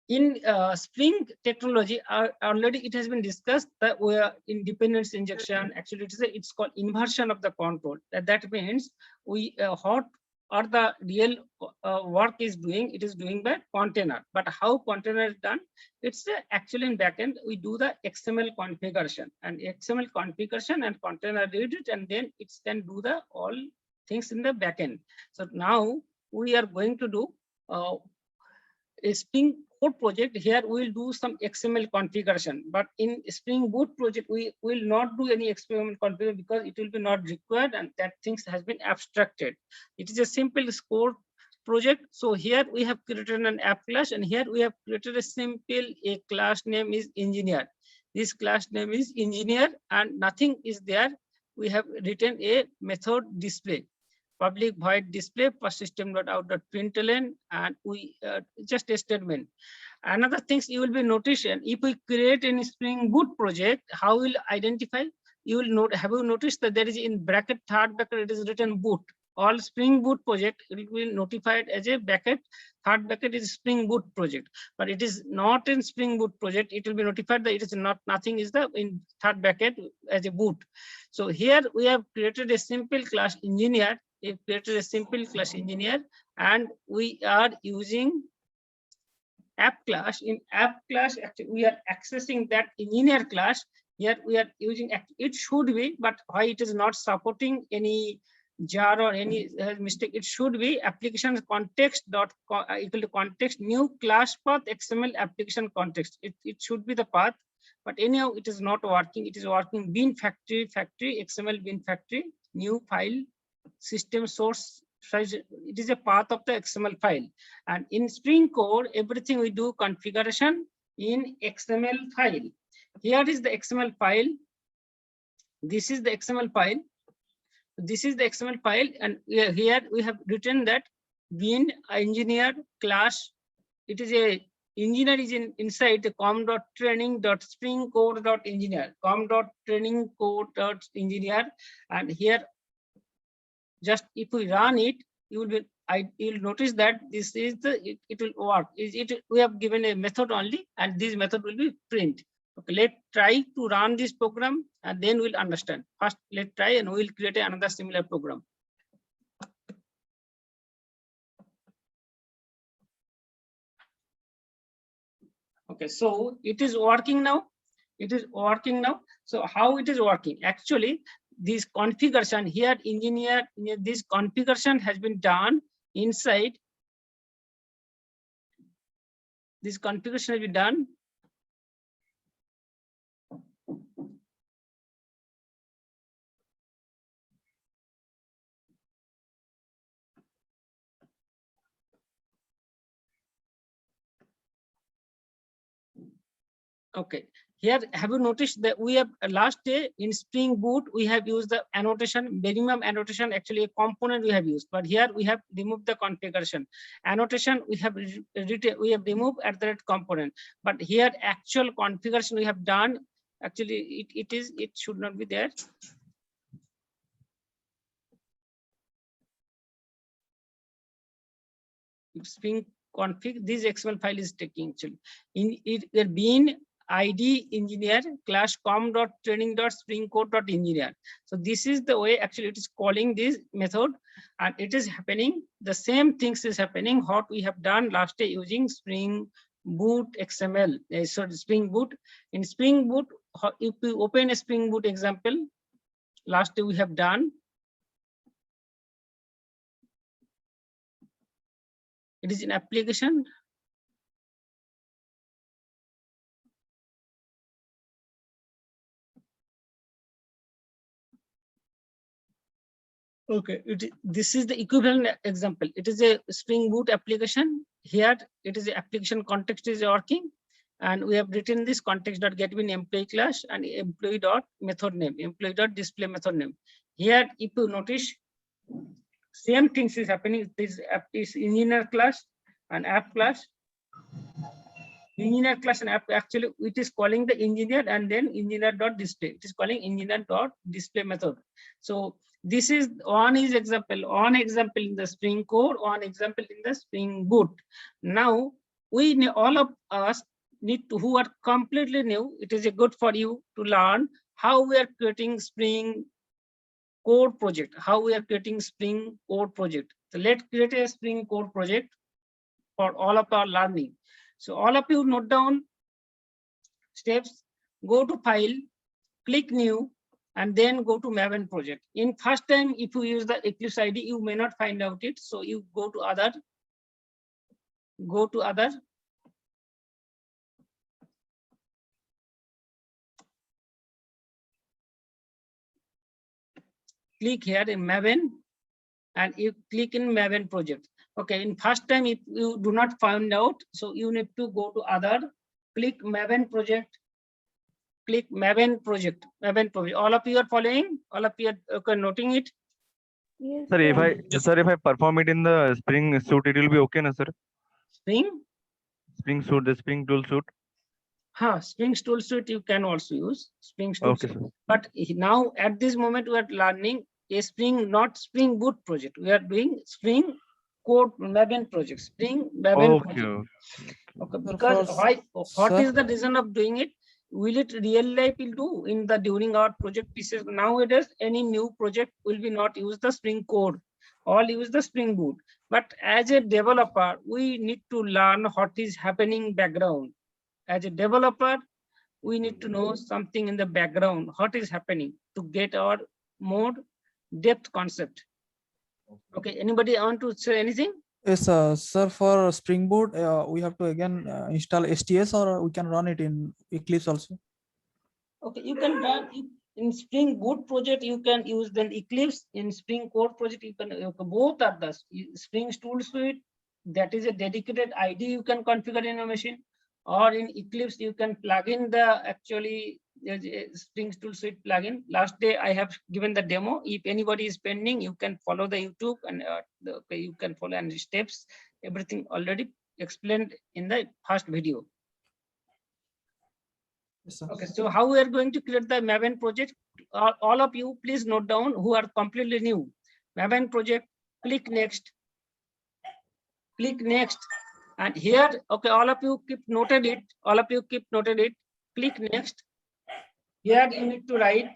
in Spring technology, already it has been discussed that we are in dependency injection. Actually, it's called inversion of the control. That means we what or the real work is doing, it is doing by container. But how container is done? It's actually in backend we do the XML configuration, and XML configuration and container read it, and then it can do the all things in the backend. So now we are going to do a Spring Boot project. Here we will do some XML configuration, but in Spring Boot project we will not do any XML configuration because it will be not required, and that things has been abstracted. It is a simple code project. So here we have created an app class, and here we have created a simple a class name is engineer. This class name is engineer, and nothing is there. We have written a method display, public void display for system.out.println, and we just a statement. Another things you will be noticing, if we create any Spring Boot project, how will identify? You will note, have you noticed that there is in bracket third bracket it is written boot? All Spring Boot project it will be notified as a bracket, third bracket is Spring Boot project, but it is not in Spring Boot project. It will be notified that it is not, nothing is the in third bracket as a boot. So here we have created a simple class engineer. We created a simple class engineer, and we are using app class. In app class, actually we are accessing that engineer class. Here we are using, it should be, but why it is not supporting any jar or any mistake, it should be application context dot equal to context new class path XML application context. It should be the path, but anyhow it is not working. It is working bin factory XML bin factory new file system source size. It is a path of the XML file, and in Spring Core everything we do configuration in XML file. Here is the XML file. This is the XML file. This is the XML file, and here we have written that bin engineer class. It is a engineer is inside the com.training.springcore.engineer, com.training.code.engineer, and here just if we run it, you will be you'll notice that this is the it will work. We have given a method only, and this method will be print. Okay, let's try to run this program, and then we'll understand. First, let's try, and we'll create another similar program. Okay, so it is working now. It is working now. So how it is working? Actually, this configuration here, engineer, this configuration has been done inside. This configuration has been done. Okay, here have you noticed that we have last day in Spring Boot we have used the annotation, minimum annotation, actually a component we have used, but here we have removed the configuration annotation. We have removed at that component, but here actual configuration we have done. Actually it should not be there. Spring config, this XML file is taking actually in it being ID engineer class com.training.springcode.engineer. So this is the way actually it is calling this method, and it is happening. The same things is happening what we have done last day using Spring Boot XML. So Spring Boot, in Spring Boot, if we open a Spring Boot example, last day we have done. It is in application. Okay, this is the equivalent example. It is a Spring Boot application. Here it is the application context is working, and we have written this context.getBin employee class and employee.method name, employee.display method name. Here, if you notice, same things is happening. This app is engineer class and app class. Engineer class and app, actually it is calling the engineer and then engineer.display. It is calling engineer.display method. So this is one example in the Spring Core, one example in the Spring Boot. Now all of us need to, who are completely new, it is a good for you to learn how we are creating Spring Core project, how we are creating Spring Core project. So let's create a Spring Core project for all of our learning. So all of you note down steps, go to file, click new, and then go to Maven project. In first time, if you use the Eclipse ID, you may not find out it. So you go to other, click here in Maven, and you click in Maven project. Okay, in first time, if you do not find out, so you need to go to other, click Maven project, click Maven project. All of you are following? All of you are okay, noting it? Yes, Sir, if I perform it in the Spring suit, it will be okay, na sir? Spring? Spring suit, the Spring tool suit. Spring tool suite you can also use Spring tool Okay, suite. sir. But now at this moment we are learning a Spring, not Spring Boot project. We are doing Spring Core Maven project, Spring Maven Okay. project. Okay, Sir, because for why? What sir. is the reason of doing it? Will it real life will do in the during our project pieces? Nowadays, any new project will be not use the Spring code, all use the Spring Boot. But as a developer, we need to learn what is happening background. As a developer, we need to know something in the background, what is happening to get our more depth concept. Okay, anybody want to say anything? Yes, sir, for Spring Boot, we have to again install STS, or we can run it in Eclipse also. Okay, you can run in Spring Boot project, you can use then Eclipse. In Spring Core project, you can both are the Spring tool suite. That is a dedicated ID you can configure in a machine, or in Eclipse you can plug in the actually Spring tool suite plugin. Last day I have given the demo. If anybody is pending, you can follow the YouTube and you can follow and steps. Everything already explained in the first video. Yes, sir. Okay, so how we are going to create the Maven project? All of you, please note down who are completely new. Maven project, click next, and here, okay, all of you keep noted it. All of you keep noted it. Click next. Here you need to write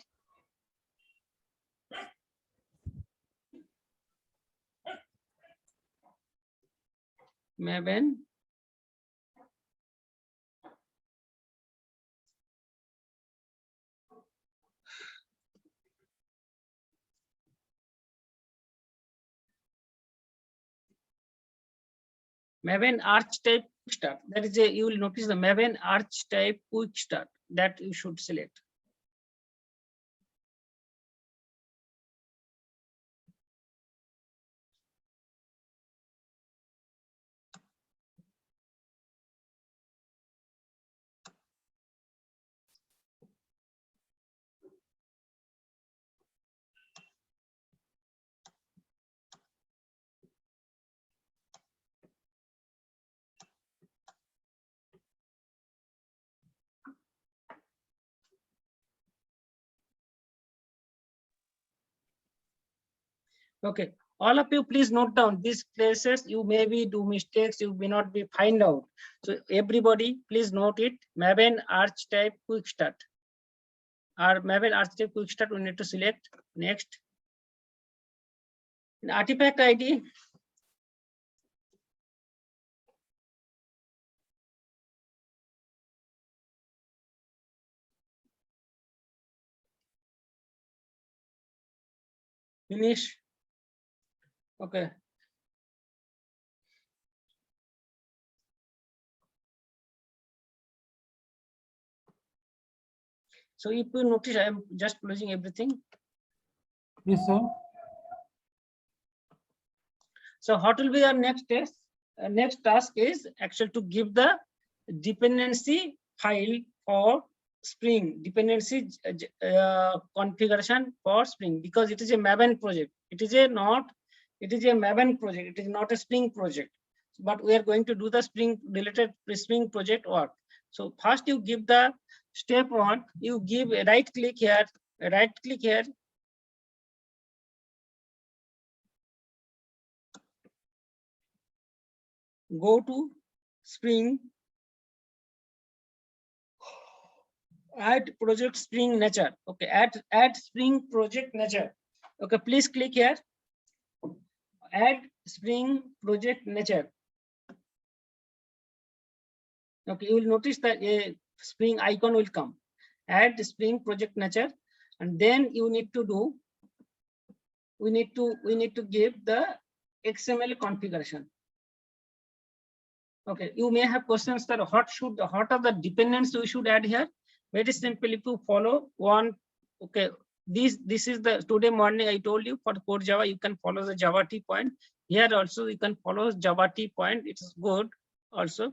Maven archetype quick start. That is a, you will notice the Maven archetype quick start that you should select. Okay, all of you please note down these places. You may be do mistakes, you may not be find out. So everybody please note it. Maven archetype quick start. Our Maven archetype quick start we need to select next. In artifact ID, finish. Okay. So if you notice, I am just closing everything. Yes, sir. So what will be our next test? Next task is actually to give the dependency file for Spring, dependency configuration for Spring, because it is a Maven project. It is a Maven project. It is not a Spring project. But we are going to do the Spring related Spring project work. So first you give the step one, you give a right click here, go to Spring, add project Spring Nature. Okay, add Spring project Nature. Okay, please click here. Add Spring project Nature. Okay, you will notice that a Spring icon will come. Add Spring project Nature, and then you need to do. We need to give the XML configuration. Okay, you may have questions that what are the dependencies we should add here? Very simple, if you follow one, okay, this is the today morning I told you for core Java, you can follow the Java T point. Here also you can follow Java T point, it's good also.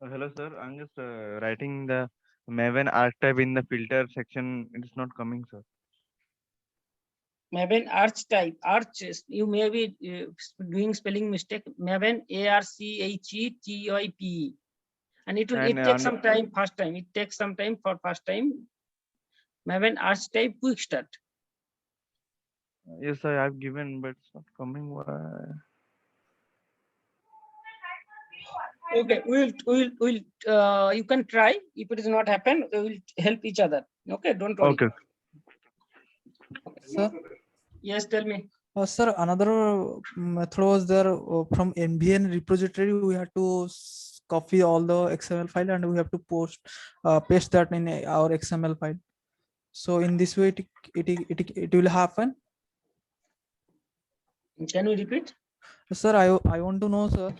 Hello, sir. I'm just writing the Maven archetype in the filter section. It is not coming, sir. Maven archetype, you may be doing spelling mistake. Maven ARCHETYPE, and it takes some time. First time it takes some time for first time. Maven archetype quick start. Yes, sir. I've given, but it's not coming. Why? Okay, we'll you can try. If it is not happen, we will help each other. Okay, don't worry. Okay. Sir, Yes, tell me. sir, another method was there from NVN repository. We have to copy all the XML file and we have to paste that in our XML file. So in this way, it will happen. Can you repeat? Sir, I want to know, sir.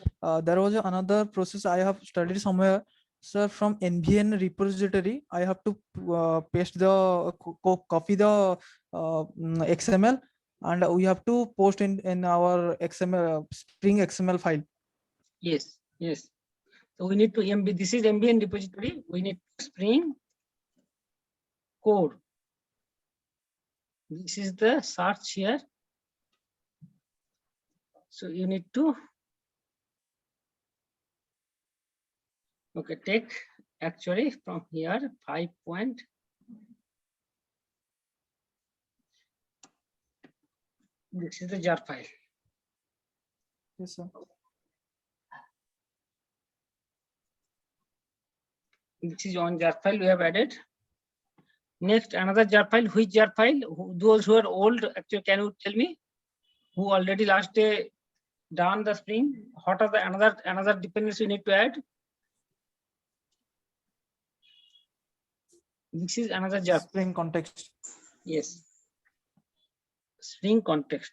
There was another process I have studied somewhere, sir. From NVN repository, I have to paste the copy the XML, and we have to post in our XML Spring XML file. Yes, yes. So we need to MB. This is NVN repository. We need Spring code. This is the search here. So you need to take actually from here 5 point. This is the jar file. Yes, sir. This is one jar file we have added. Next, another jar file. Which jar file? Those who are old, actually, can you tell me? Who already last day done the Spring? What are the another dependency you need to add? This is another jar. Spring context. Yes. Spring context.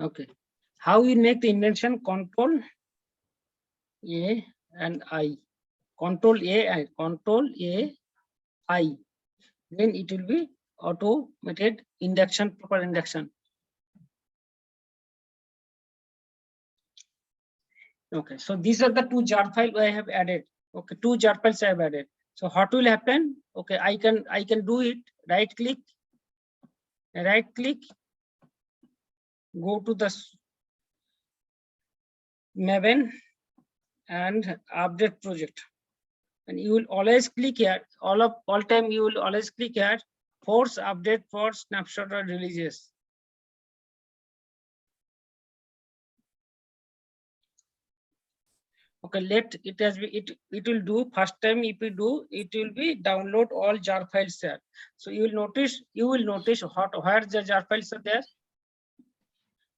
Okay. How we make the indentation? Control A and I. Control A and Control A I. Then it will be automated induction, proper induction. Okay, so these are the two jar files I have added. Okay, two jar files I have added. So what will happen? Okay, I can do it. Right click, go to the Maven and update project, and you will always click here. All time you will always click here. Force update for snapshot or releases. Okay, it will do first time. If you do, it will be download all jar files there. So you will notice where the jar files are there.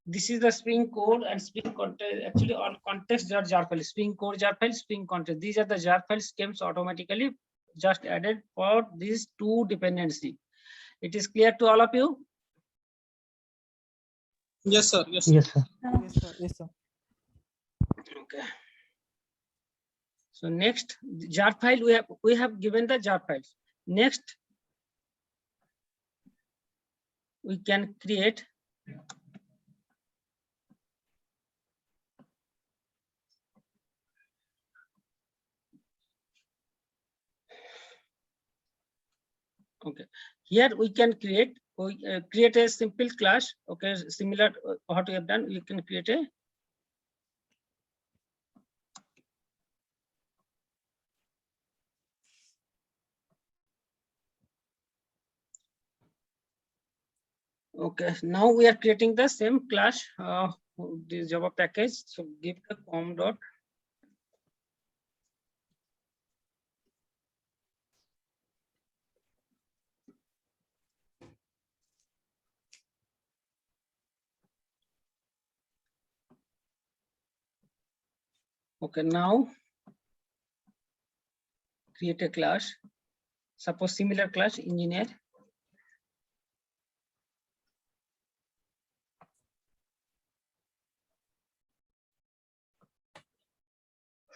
This is the Spring code and Spring context. Actually, all context are jar files. Spring code jar files, Spring context. These are the jar files comes automatically just added for these two dependency. It is clear to all of you? Yes, sir. Yes, sir. Yes, sir. Okay. So next jar file we have given the jar files. Next we can create Okay, here we can create a simple class. Okay, similar what we have done. We can create a okay. Now we are creating the same class. This Java package. So give the com dot. Okay, now create a class. Suppose similar class engineer.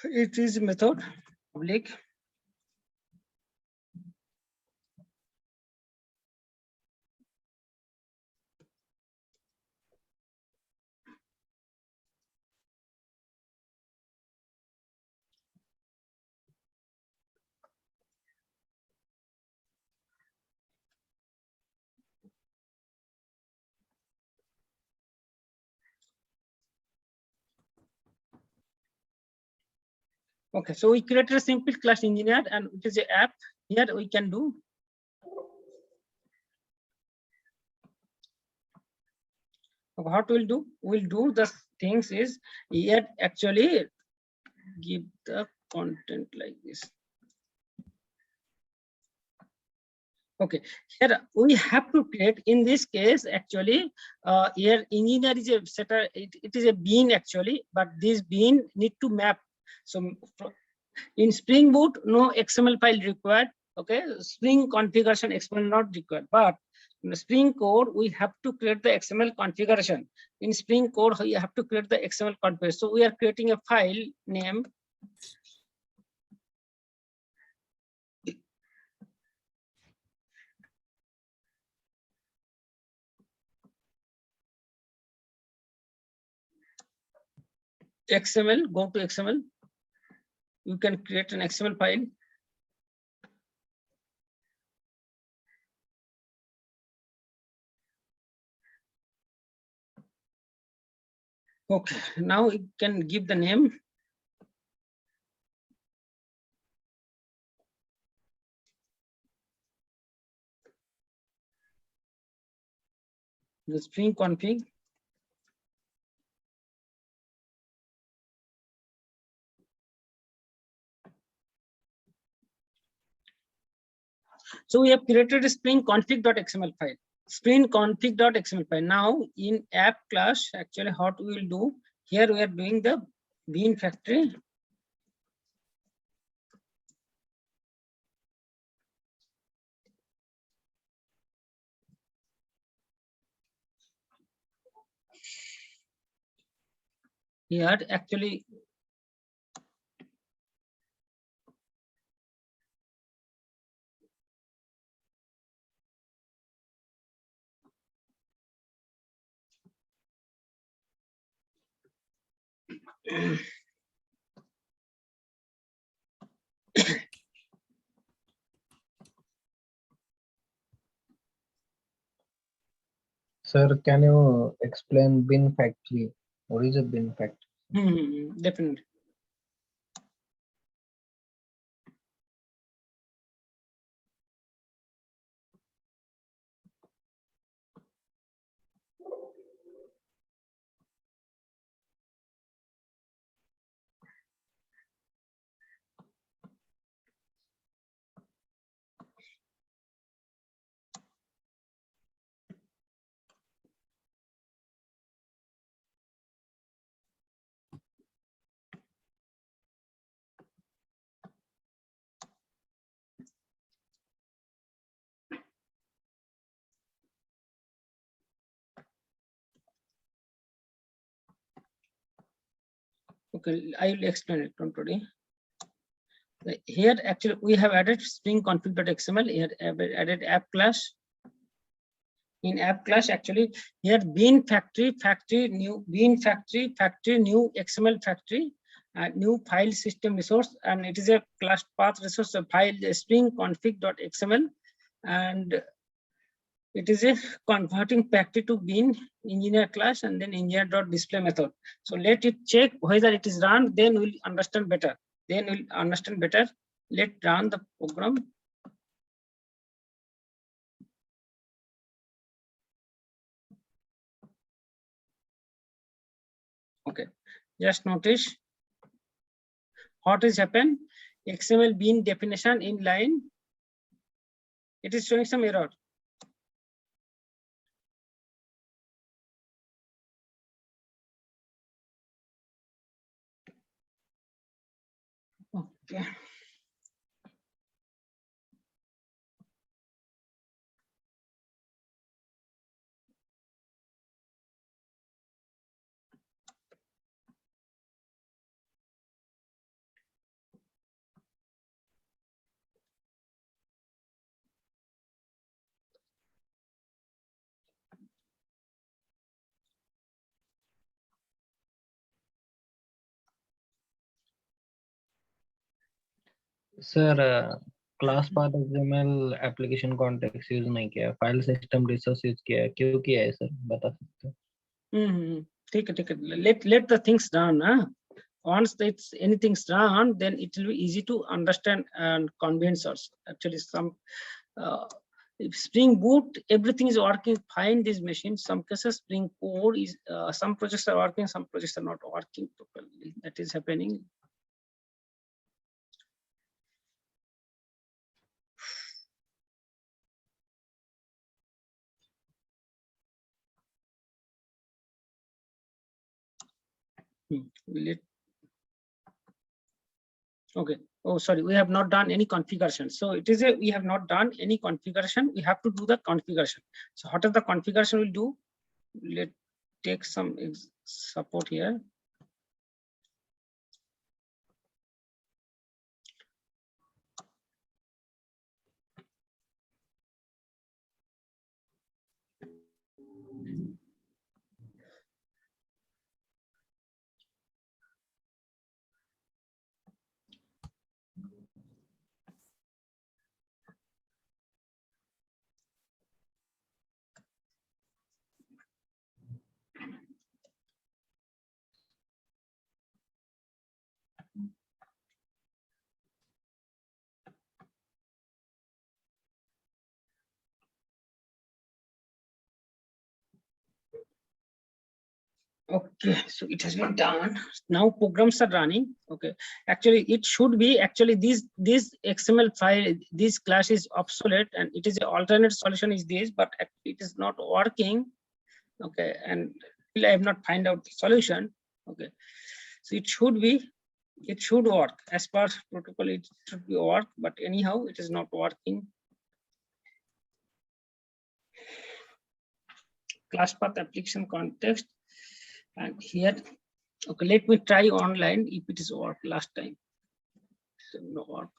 It is method public. Okay, so we created a simple class engineer and it is an app. Here we can do. What we'll do? We'll do the things is here actually give the content like this. Okay, here we have to create in this case actually here engineer is a setter, it is a bean actually, but this bean need to map. So in Spring Boot, no XML file required. Okay, Spring configuration XML not required, but in the Spring Core we have to create the XML configuration. In Spring Core we have to create the XML configuration. So we are creating a file name. XML, go to XML. You can create an XML file. Okay, now you can give the name. The Spring config. So we have created a Spring config.xml file. Spring config.xml file. Now in app class, actually what we will do here, we are doing the bean factory. Here actually Sir, can you explain bin factory? What is a bin factory? Definitely. Okay, I will explain it. Don't worry. Here actually we have added Spring config.xml. Here added app class. In app class actually here bean factory new bean factory new XML factory new file system resource, and it is a class path resource of file Spring config.xml and it is a converting factory to bin engineer class and then engineer.display method. So let it check whether it is run, then we'll understand better. Let run the program. Okay, just notice what has happened. XML bin definition in line. It is showing some error. Okay. Sir class path XML application context use नहीं किया, file system resource use किया है, क्यों किया है sir, बता सकते हो? ठीक है. Let the things run. Once it's anything's run, then it will be easy to understand and convince us. Actually, if Spring Boot, everything is working fine. These machines, some cases Spring Core is, some projects are working, some projects are not working properly. That is happening. Okay. Oh, sorry, we have not done any configuration. So it is we have not done any configuration. We have to do the configuration. So what is the configuration we'll do? Let's take some support here. Okay, so it has been done. Now programs are running. Okay, actually it should be, actually this XML file, this class is obsolete and it is an alternate solution is this, but it is not working. Okay, and still I have not find out the solution. Okay, so it should work as per protocol. It should be work, but anyhow it is not working. Class path application context, and here, okay, let me try online if it is work last time. So no work.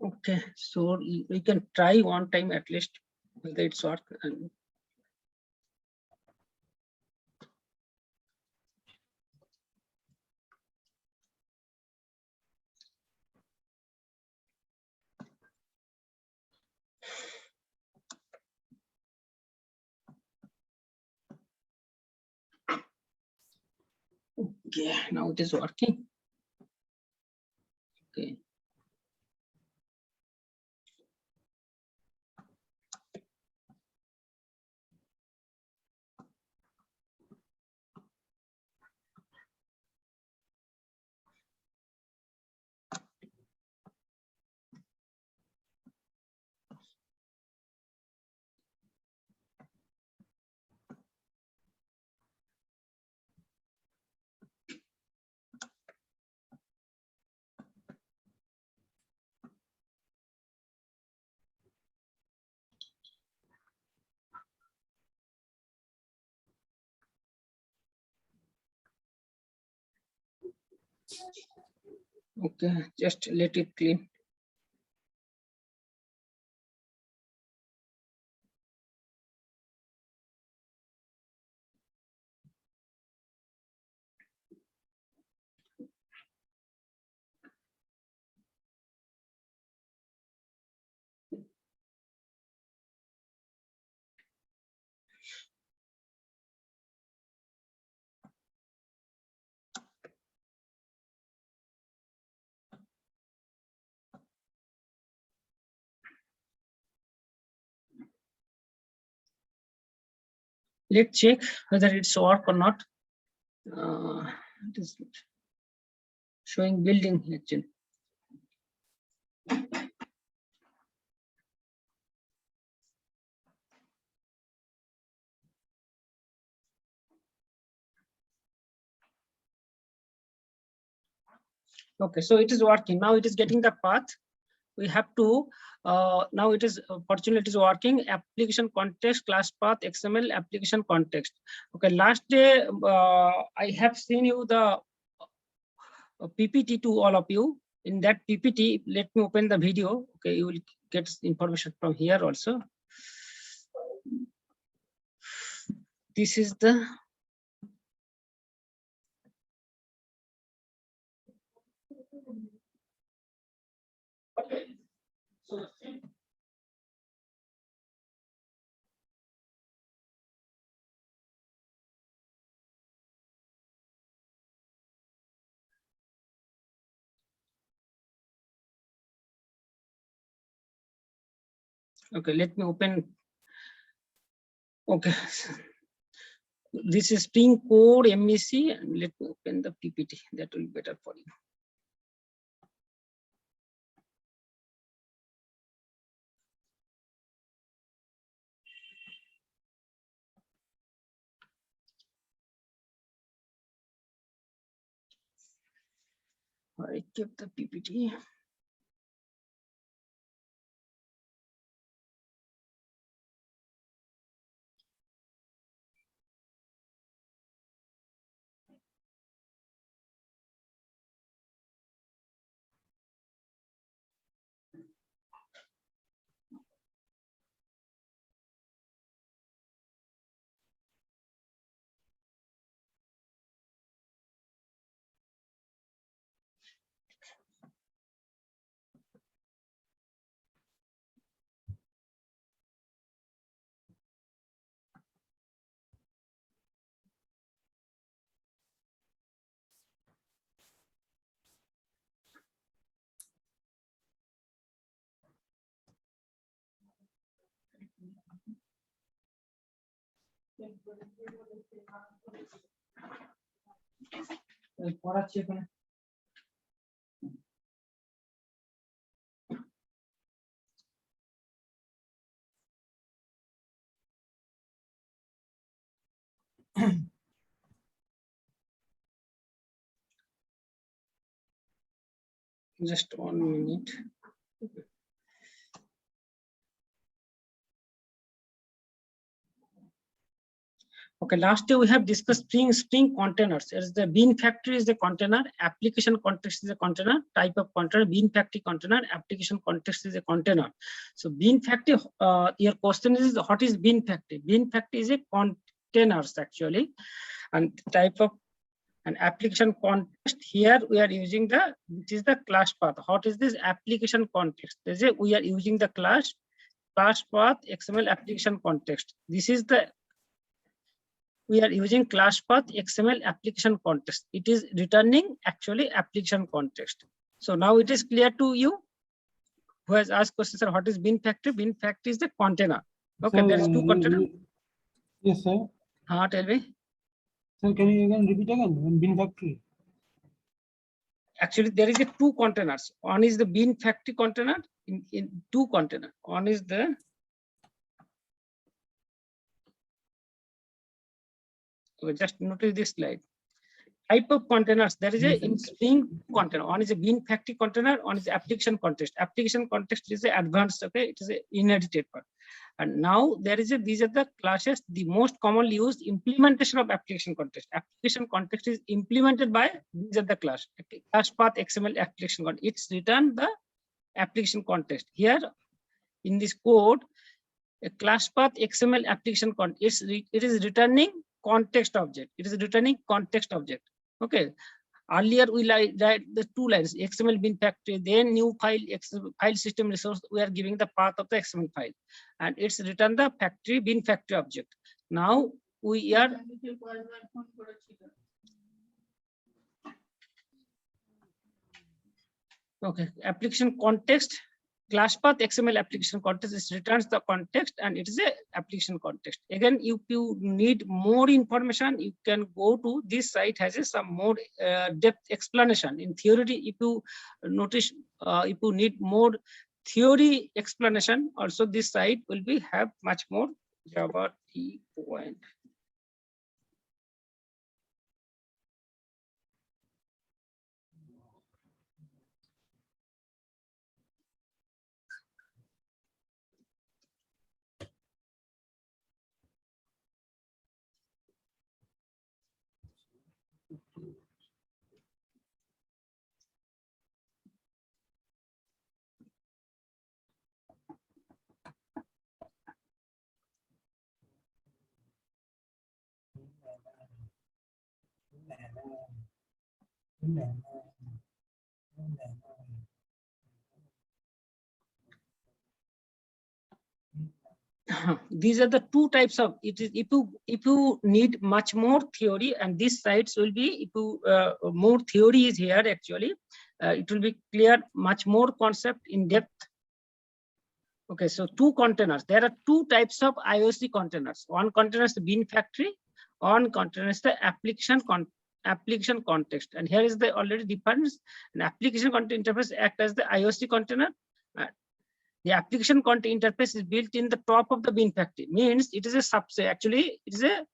Okay, so we can try one time at least whether it's work. And Okay, now it is working. Okay. Okay, just let it clean. Let's check whether it's work or not. It is showing building actually. Okay, so it is working. Now it is getting the path. We have to, now it is, fortunately it is working. Application context, class path, XML application context. Okay, last day I have seen you the PPT to all of you. In that PPT, let me open the video. Okay, you will get information from here also. This is the okay, let me open. Okay, this is Spring Core MEC, and let me open the PPT. That will be better for you. I kept the PPT. পড়াচ্ছি এখানে। Just 1 minute. Okay, last day we have discussed Spring containers. As the Bean Factory is the container, application context is a container, type of container, Bean Factory container, application context is a container. So Bean Factory, your question is what is Bean Factory? Bean Factory is a containers actually, and type of an application context. Here we are using the, this is the class path. What is this application context? We are using the class path XML application context. This is the we are using class path XML application context. It is returning actually application context. So now it is clear to you who has asked questions, sir, what is bin factory? Bin factory is the container. Okay, So, there is two container. Yes, sir. Tell me. So can you again repeat again? When bin factory. Actually, there is a two containers. One is the bin factory container in two container. One is the just notice this slide. Type of containers. There is a in Spring container. One is a bin factory container. One is application context. Application context is a advanced. Okay, it is a inherited part. And now there is a these are the classes. The most commonly used implementation of application context. Application context is implemented by these are the class. Class path XML application context. It's return the application context. Here in this code, a class path XML application context. It is returning context object. It is returning context object. Okay. Earlier we write the two lines XML bin factory, then new file file system resource. We are giving the path of the XML file, and it's return the factory bin factory object. Now we are okay. Application context. Class path XML application context is returns the context, and it is a application context. Again, if you need more information, you can go to this site has some more depth explanation. In theory, if you notice, if you need more theory explanation, also this site will be have much more Java point. These are the two types of it is if you need much more theory, and these sites will be if you more theory is here actually it will be clear much more concept in depth. Okay, so two containers. There are two types of IOC containers. One container is the bin factory, one container is the application context. And here is the already difference. An application content interface act as the IOC container. The application content interface is built in the top of the bin factory. Means it is a subset. Actually, it is a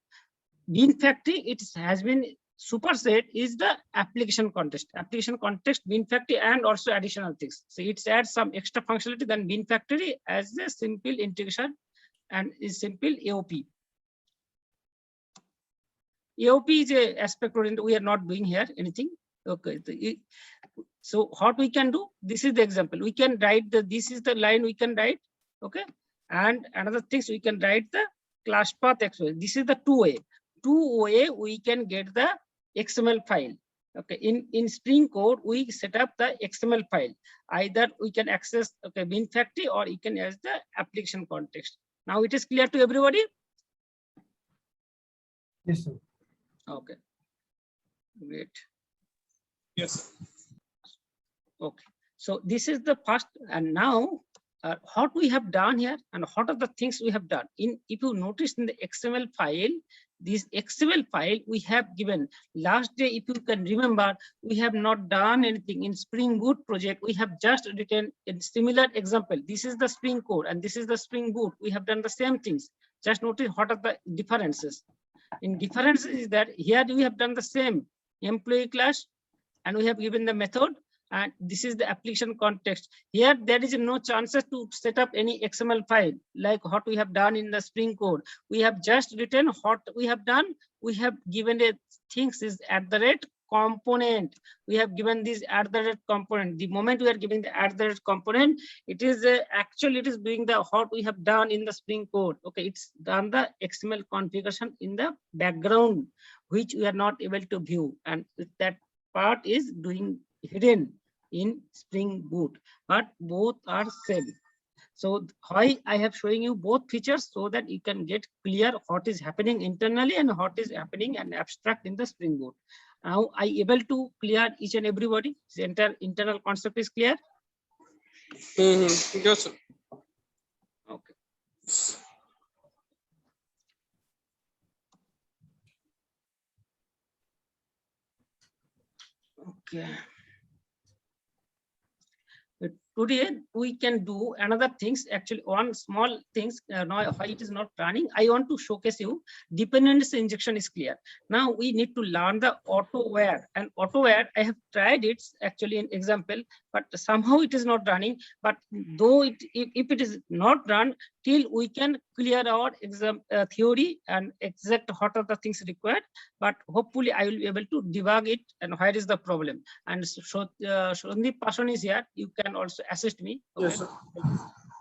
bin factory. It has been superset is the application context, bin factory, and also additional things. So it adds some extra functionality than bin factory as a simple integration and is simple AOP. AOP is a aspect oriented. We are not doing here anything. Okay. So what we can do? This is the example. We can write this is the line we can write. Okay. And another things we can write the class path XML. This is the two-way. Two-way we can get the XML file. Okay. In Spring code, we set up the XML file. Either we can access bin factory or you can use the application context. Now it is clear to everybody? Yes, sir. Okay. Great. Yes. Okay. So this is the first, and now what we have done here and what are the things we have done. If you notice in the XML file, this XML file we have given last day. If you can remember, we have not done anything in Spring Boot project. We have just written a similar example. This is the Spring code and this is the Spring Boot. We have done the same things. Just notice what are the differences. In difference is that here we have done the same employee class and we have given the method, and this is the application context. Here there is no chances to set up any XML file like what we have done in the Spring code. We have just written what we have done. We have given the things is @ component. We have given this @ component. The moment we are giving the @ component, it is actually it is doing the what we have done in the Spring code. Okay, it's done the XML configuration in the background, which we are not able to view, and that part is doing hidden in Spring Boot, but both are same. So why I have showing you both features so that you can get clear what is happening internally and what is happening and abstract in the Spring Boot. Now I able to clear each and everybody. The entire internal concept is clear. Yes, sir. Okay. Okay. But today we can do another things, actually one small things. Now why it is not running, I want to showcase you dependency injection is clear. Now we need to learn the AutoWare, and AutoWare I have tried it actually in example, but somehow it is not running. But though if it is not run, till we can clear our exam theory and exact what are the things required, but hopefully I will be able to debug it and where is the problem. And so Sandeep Paswan is here, you can also assist me. Okay? Yes, sir.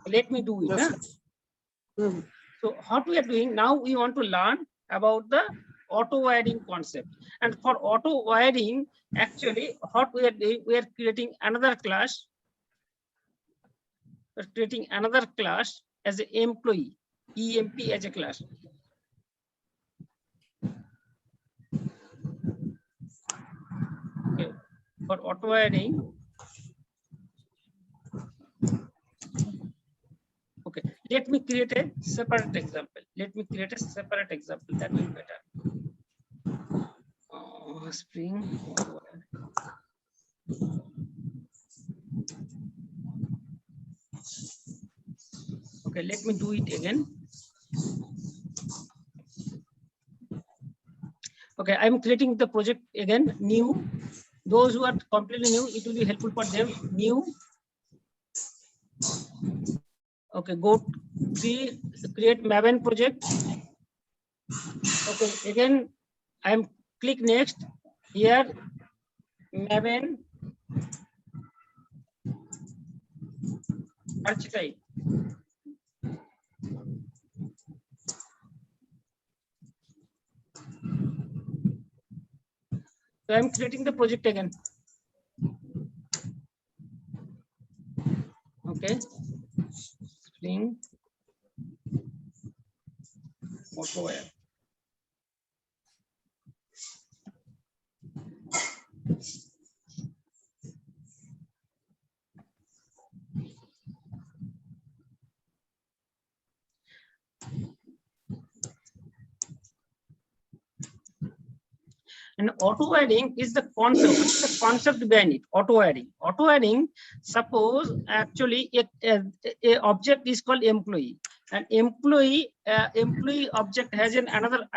Let me do it. Yes, Huh? sir. Mhm. So what we are doing now, we want to learn about the auto wiring concept. And for auto wiring, actually what we are doing, we are creating another class. We're creating another class as an employee, EMP as a class. Okay. For auto wiring. Okay, let me create a separate example. Let me create a separate example, that will be better. Spring. Okay, let me do it again. Okay, I'm creating the project again, new. Those who are completely new, it will be helpful for them. New. Okay, go create Maven project. Okay, again, I'm click next. Here, Maven archetype. So I'm creating the project again. Okay. Spring AutoWire. And auto wiring is the concept. What's the concept behind it? Auto wiring. Auto wiring. Suppose actually a object is called employee. An employee object has another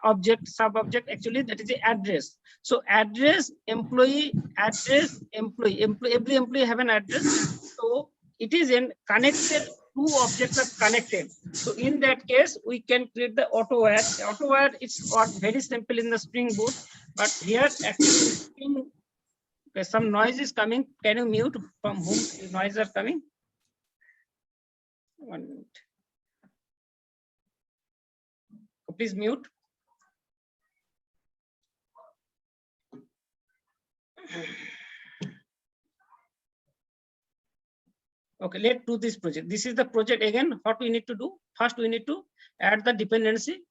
object, sub object. Actually, that is the address. So address employee, address employee. Every employee have an address. So it is in connected. Two objects are connected. So in that case, we can create the auto wire. Auto wire is very simple in the Spring Boot. But here, actually, some noise is coming. Can you mute from whom the noise are coming? 1 minute. Please mute. Okay, let's do this project. This is the project again. What we need to do? First, we need to add the dependency.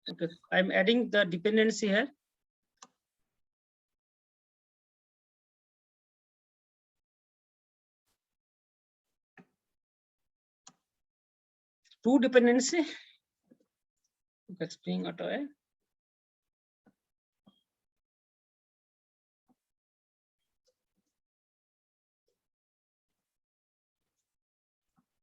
Okay, I'm adding the dependency here. Two dependency. Okay, Spring Auto.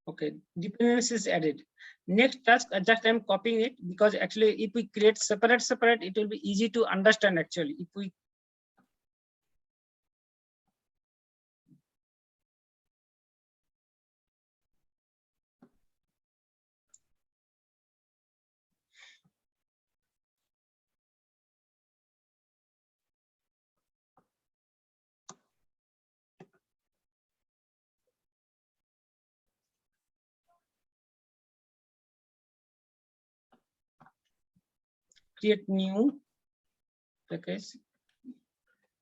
Okay, dependency is added. Next task, just I'm copying it because actually if we create separate, it will be easy to understand actually. If we create new package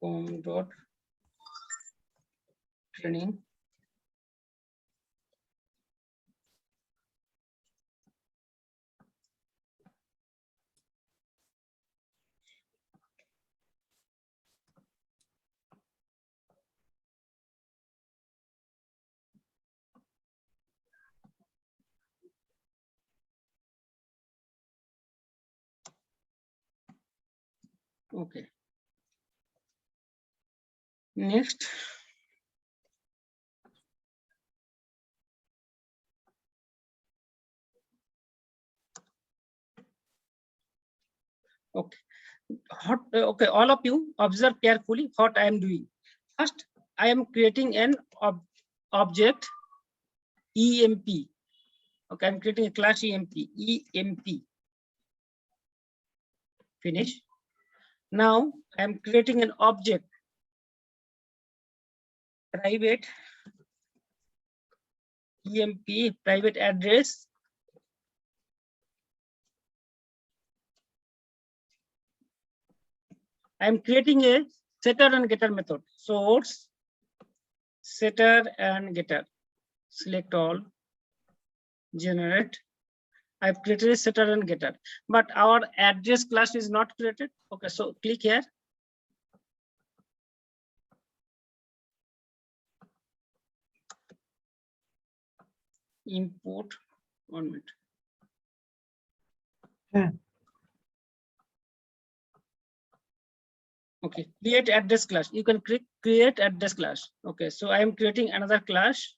com dot training. Okay. Next. Okay. Okay, all of you observe carefully what I am doing. First, I am creating an object EMP. Okay, I'm creating a class EMP. Finish. Now I am creating an object private EMP private address. I am creating a setter and getter method. Source, setter and getter. Select all, generate. I've created a setter and getter, but our address class is not created. Okay, so click here. Import, 1 minute. Yeah. Okay, create address class. You can click create address class. Okay, so I am creating another class.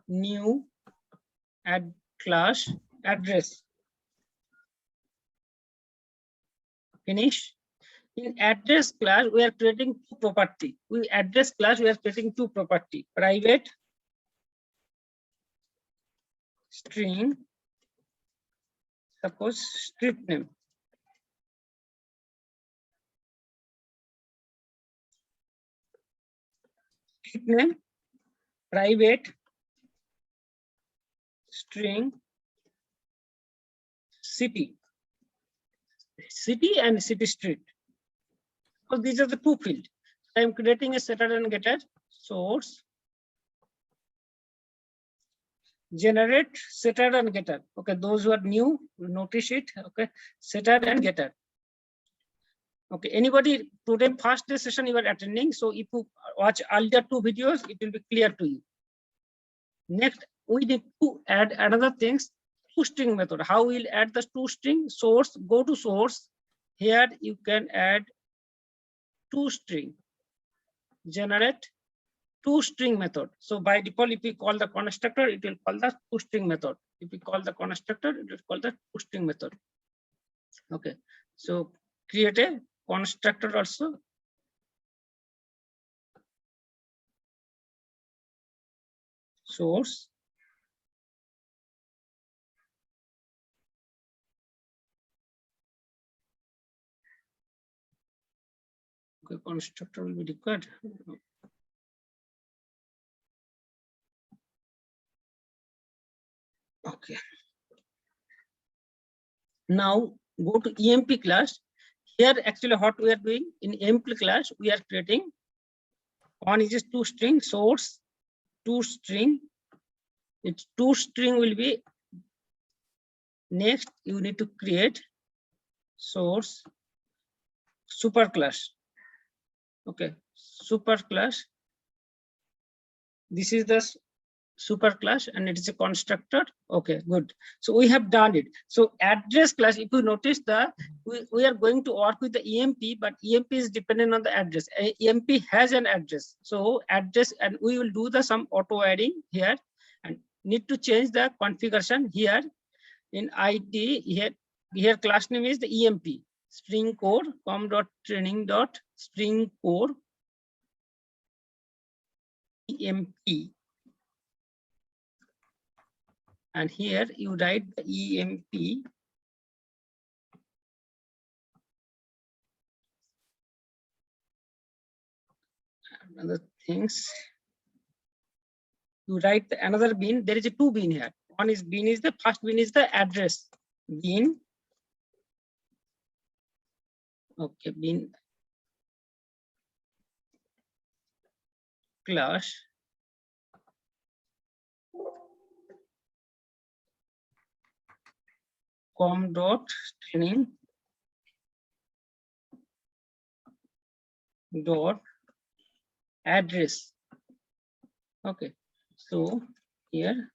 New add class address. Finish. In address class, we are creating two property. We address class, we are creating two property. Private string, suppose street name. Street name, private string, city and city street. So these are the two fields. I am creating a setter and getter. Source, generate setter and getter. Okay, those who are new, notice it. Okay, setter and getter. Okay, anybody today first day session you are attending. So if you watch earlier two videos, it will be clear to you. Next, we need to add another things, toString method. How we'll add the toString? Source, go to source. Here you can add toString. Generate toString method. So by default, if you call the constructor, it will call the toString method. If you call the constructor, it will call the toString method. Okay, so create a constructor also. Source. Okay, constructor will be required. Okay. Now go to EMP class. Here actually what we are doing in EMP class, we are creating one is just toString source, toString. Its toString will be next. You need to create source superclass. Okay, superclass. This is the superclass and it is a constructor. Okay, good. So we have done it. So address class, if you notice we are going to work with the EMP, but EMP is dependent on the address. EMP has an address. So address, and we will do the some auto adding here and need to change the configuration here in ID. Here class name is the EMP string core com.training.string core EMP. And here you write the EMP other things. You write another bin. There is a two bin here. One is bin is the first bin is the address bin. Okay, bin class com dot training dot address. Okay, so here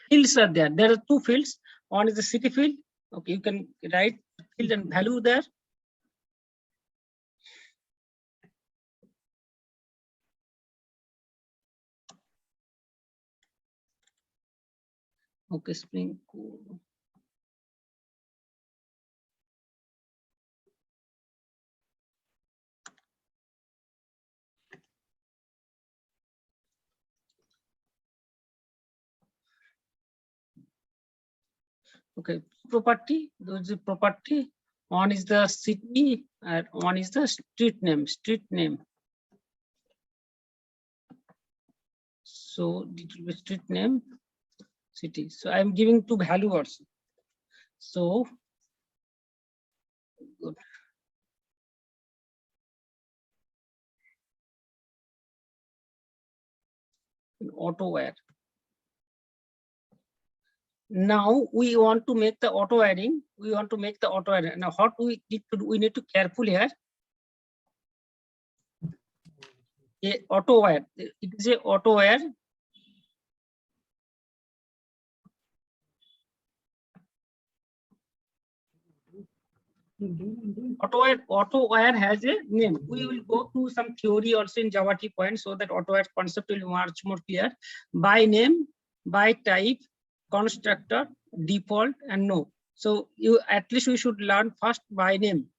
fields are there. There are two fields. One is the city field. Okay, you can write field and value there. Okay, Spring Core. Okay, property. Those are property. One is the city and one is the street name. Street name. So it will be street name, city. So I am giving two value also. So good. AutoWare. Now we want to make the auto adding. We want to make the auto adding. Now what we need to do? We need to careful here. A AutoWare. It is a AutoWare. AutoWare has a name. We will go through some theory also in Java T point so that AutoWare concept will be much more clear. By name, by type, constructor, default, and no. So you at least we should learn first by name.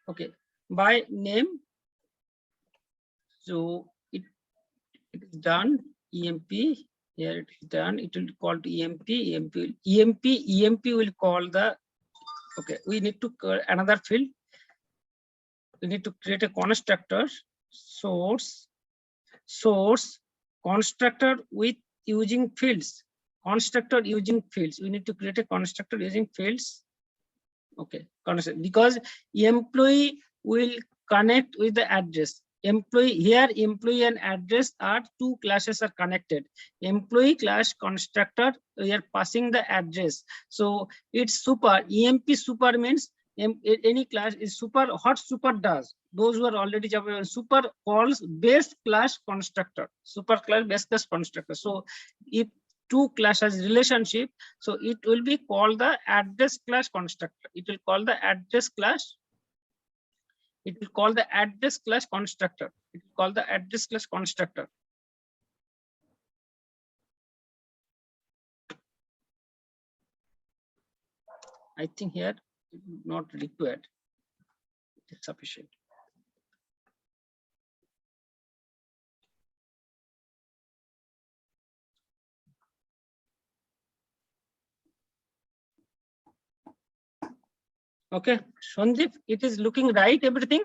Okay, by name. So it is done. EMP. Here it is done. It will call to EMP. EMP will call the. Okay, we need to another field. We need to create a constructor, source constructor with using fields. Constructor using fields. We need to create a constructor using fields. Okay, because employee will connect with the address. Employee here, employee and address are two classes are connected. Employee class constructor, we are passing the address. So it's super. EMP super means any class is super. What super does? Those who are already Java, super calls base class constructor. Super class base class constructor. So if two classes relationship, so it will be called the address class constructor. It will call the address class. It will call the address class constructor. It will call the address class constructor. I think here it is not required. It is sufficient. Okay, Sandeep, it is looking right, everything?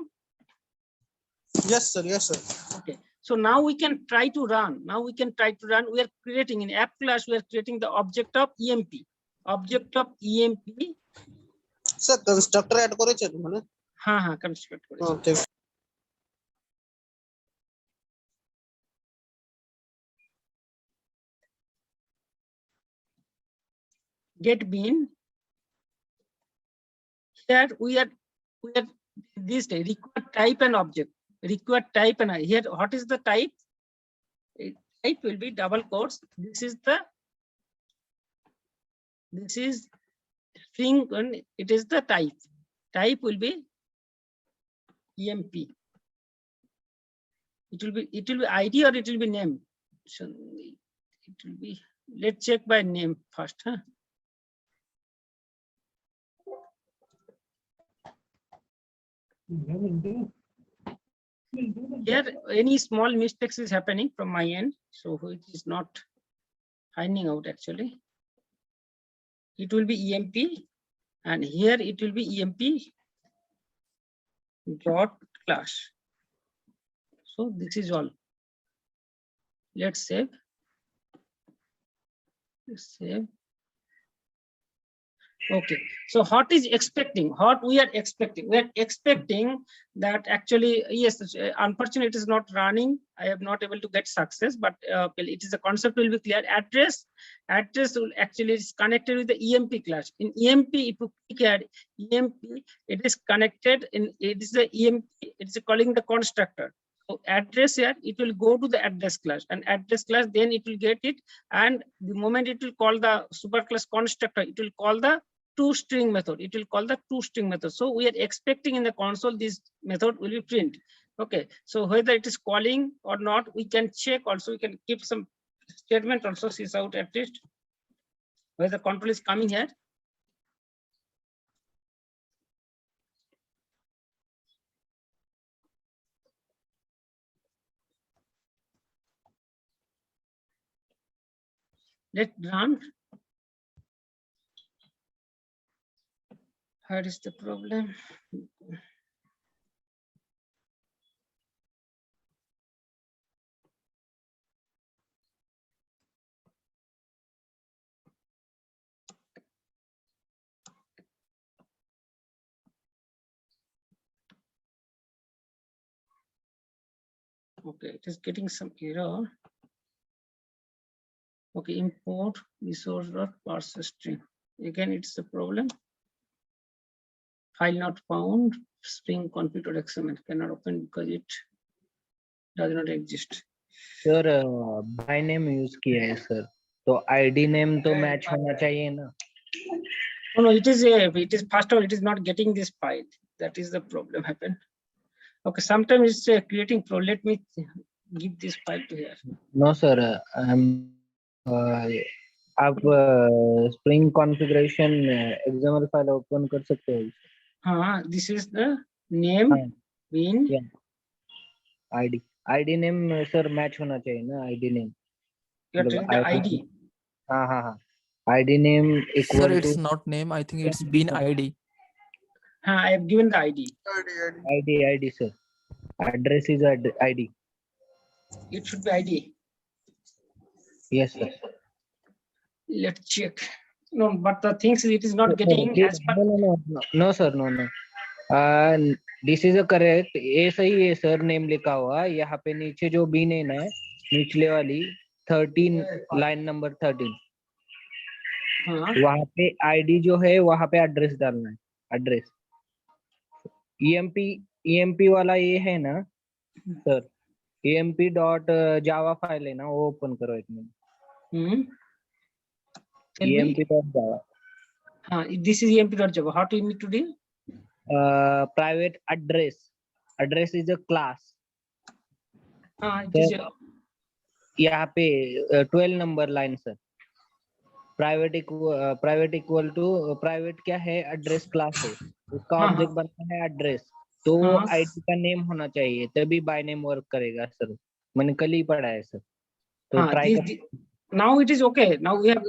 Yes, sir. Yes, sir. Okay, so now we can try to run. We are creating in app class, we are creating the object of EMP. Object of EMP. Sir, constructor add করেছেন মানে? হ্যাঁ, construct করেছি। Get bin. Here we are this day required type and object. Required type and here what is the type? Type will be double quotes. This is string and it is the type. Type will be EMP. It will be ID or it will be name. So it will be, let's check by name first, huh? Here, any small mistakes is happening from my end, so it is not finding out actually. It will be EMP, and here it will be EMP dot class. So this is all. Let's save. Let's save. Okay, so what is expecting? What we are expecting? We are expecting that actually, yes, unfortunately it is not running. I am not able to get success, but it is the concept will be clear. Address will actually is connected with the EMP class. In EMP, if you click at EMP, it is connected in, it is the EMP, it is calling the constructor. So address here, it will go to the address class, and address class, then it will get it. And the moment it will call the superclass constructor, it will call the toString method. It will call the toString method. So we are expecting in the console this method will be print. Okay, so whether it is calling or not, we can check also. We can keep some statement also sys out at least where the control is coming here. Let's run. What is the problem? Okay, it is getting some error. Okay, import resource.parse string. Again, it's the problem. File not found. String config.xml cannot open because it does not exist. Sir by name use किया है sir, तो ID name तो match होना चाहिए ना. No, it is first of all, it is not getting this file. That is the problem happened. Okay, sometimes it's creating problem. Let me give this file to here. No sir, आप Spring configuration XML file open कर सकते हो. हाँ, this is the name, हाँ. bin, ID name sir match होना चाहिए ना. ID name you are telling the ID. हाँ हाँ हाँ. ID name Sir, equal it's to not name. I think it's been ID. I have given the ID. ID sir. Address is ID. It should be ID. Yes sir. Let's check. No, but the things it is not getting as per. No sir, no. This is a correct. ये सही है sir. Name लिखा हुआ यहाँ पे नीचे जो B name है निचले वाली 13 लाइन नंबर 13 वहां पे आईडी जो है वहां पे एड्रेस डालना है. एड्रेस ईएमपी वाला ये है ना sir. emp dot Java file है ना, वो ओपन करो एक minute. emp dot Java. This is emp.java. How do you need to do? Private address is a class. It is यहाँ पे 12 number line sir. Private equal to private क्या है, address class है, उसका ऑब्जेक्ट बनता है एड्रेस. तो ID का नेम होना चाहिए तभी बाय नेम वर्क करेगा सर. मैंने कल ही पढ़ा है सर. तो ट्राई कर. now it is okay. Now we have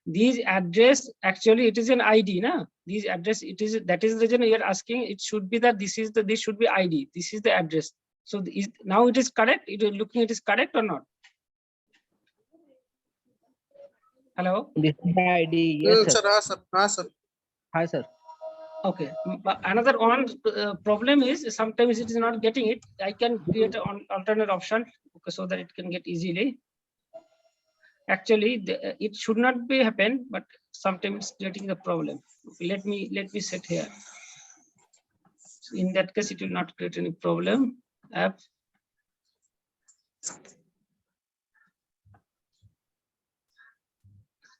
these address, actually it is an ID, na? These address, it is, that is the reason you are asking. It should be that this should be ID. This is the address. So now it is correct. It is looking, it is correct or not? Hello. This is the ID. Yes sir. sir. Hi sir. Okay. But another one problem is sometimes it is not getting it. I can create an alternate option, okay, so that it can get easily. Actually, it should not be happen, but sometimes it's getting the problem. Okay, let me set here. So in that case, it will not create any problem. App.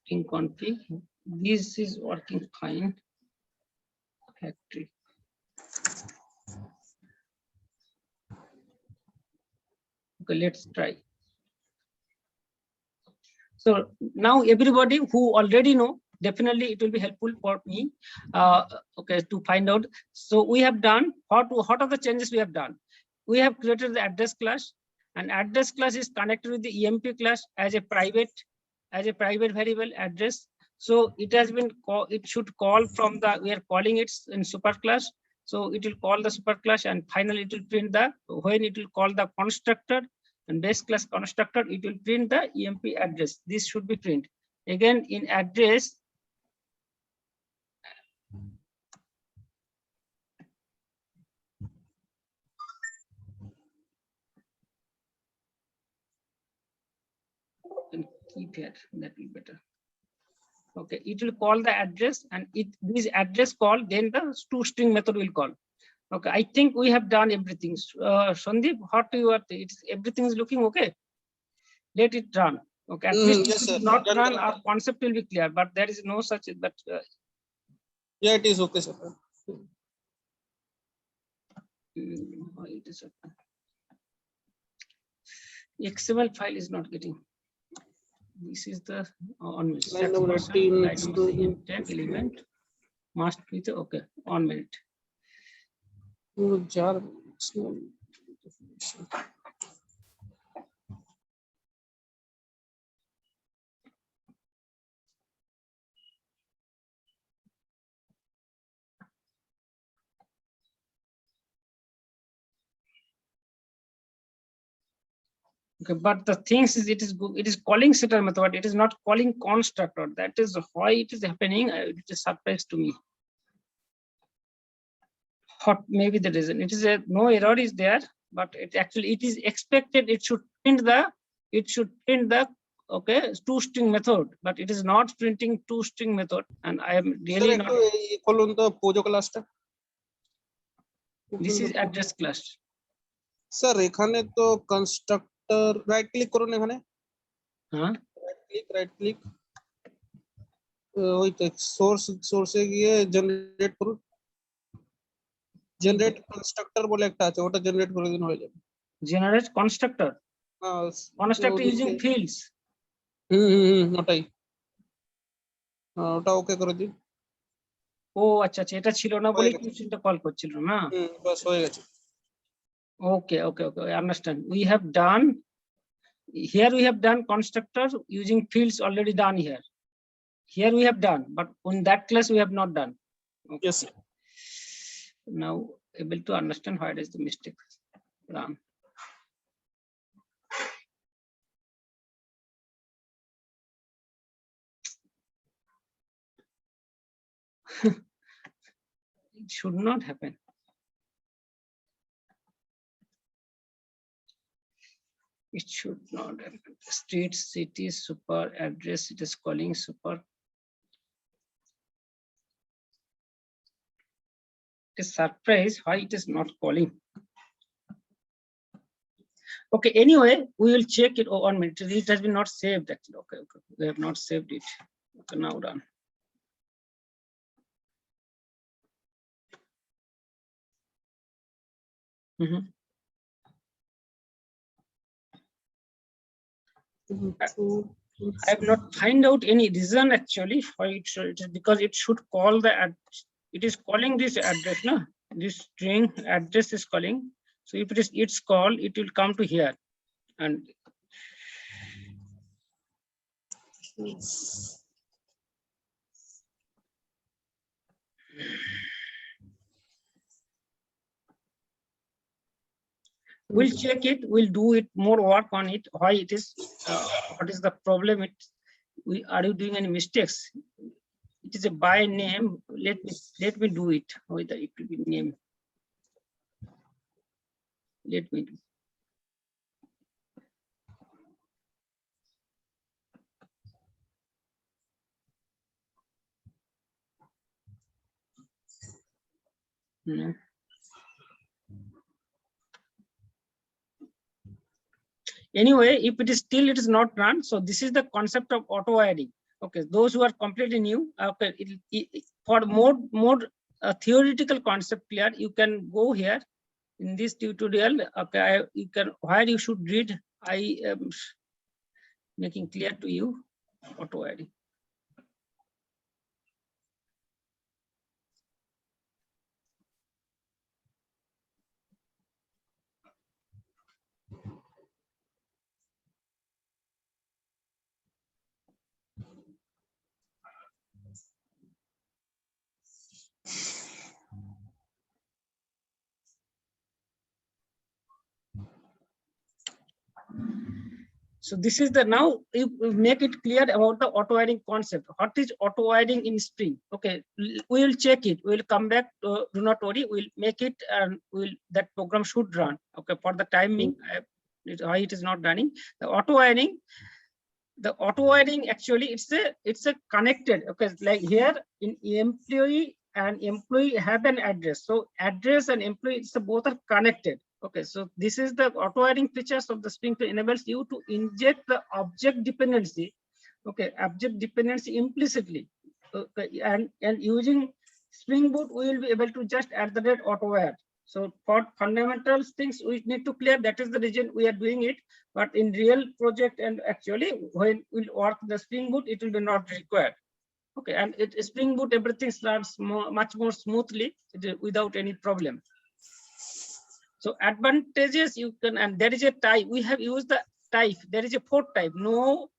In config, this is working fine. Factory. Okay, let's try. So now everybody who already know definitely it will be helpful for me, okay, to find out. So we have done, what are the changes we have done? We have created the address class, and address class is connected with the EMP class as a private variable address. So it has been it should call from the, we are calling it in super class. So it will call the super class, and finally it will print the, when it will call the constructor and base class constructor, it will print the EMP address. This should be print. Again, in address, keep here, that will be better. Okay, it will call the address, and this address call, then the toString method will call. Okay, I think we have done everything. Sandeep, what you are, everything is looking okay? Let it run. Okay, at least Yes, if it sir. is not Done, run, done. our concept will be clear, but there is no such, but Yeah, it is okay, sir. why it is okay. XML file is not getting. This is the on minute. Line number 18, Tag element must be the, okay, 1 minute. jar. Okay, but the things is, it is calling setter method, it is not calling constructor. That is why it is happening. It is a surprise to me. What may be the reason? It is a no error is there, but it actually, it is expected it should print the okay toString method, but it is not printing toString method, and I am really not. খুলুন তো পোজো ক্লাসটা। This is address class. Sir এখানে তো constructor, right click করুন এখানে, Huh? Right click ওই তো সোর্সে গিয়ে জেনারেট করুন, জেনারেট কনস্ট্রাক্টর বলে একটা আছে, ওটা জেনারেট করে দিন, হয়ে যাবে। Generate constructor using fields. ওটাই, ওটা ওকে করে দিন। ও আচ্ছা আচ্ছা, এটা ছিল না বলেই কোশ্চেনটা কল করছিল না। বাস হয়ে গেছে। Okay, I understand. We have done here, we have done constructor using fields already done here. Here we have done, but on that class we have not done. Okay. Yes, sir. Now able to understand where is the mistake. Run. It should not happen. It should not happen. Street, city, super address, it is calling super. It is surprise why it is not calling. Okay, anyway, we will check it. Oh, 1 minute. It has been not saved actually. Okay, we have not saved it. Okay, now done. I have not find out any reason actually why it should, it is because it should call the it is calling this address, no? This string address is calling. So if it is its call, it will come to here, and we'll check it. We'll do it more work on it. Why it is? What is the problem? Are you doing any mistakes? It is a by name. Let me do it. Whether it will be name. Let me do. No. Anyway, if it is still it is not run, so this is the concept of auto wiring. Okay, those who are completely new, okay, for more theoretical concept clear, you can go here in this tutorial. Okay, you can, where you should read, I am making clear to you auto wiring. So this is the, now you make it clear about the auto wiring concept. What is auto wiring in Spring? Okay, we will check it. We will come back. Do not worry. We'll make it, and that program should run. Okay, for the timing, why it is not running. The auto wiring actually it's a connected. Okay, like here in employee and employee have an address. So address and employee, it's both are connected. Okay, so this is the auto wiring features of the Spring Boot enables you to inject the object dependency. Okay, object dependency implicitly. Okay, and using Spring Boot, we will be able to just add the red auto wire. So for fundamental things we need to clear. That is the reason we are doing it. But in real project and actually when we'll work the Spring Boot, it will be not required. Okay, and Spring Boot everything runs much more smoothly without any problem. So advantages you can, and there is a type, we have used the type, there is a port type. No,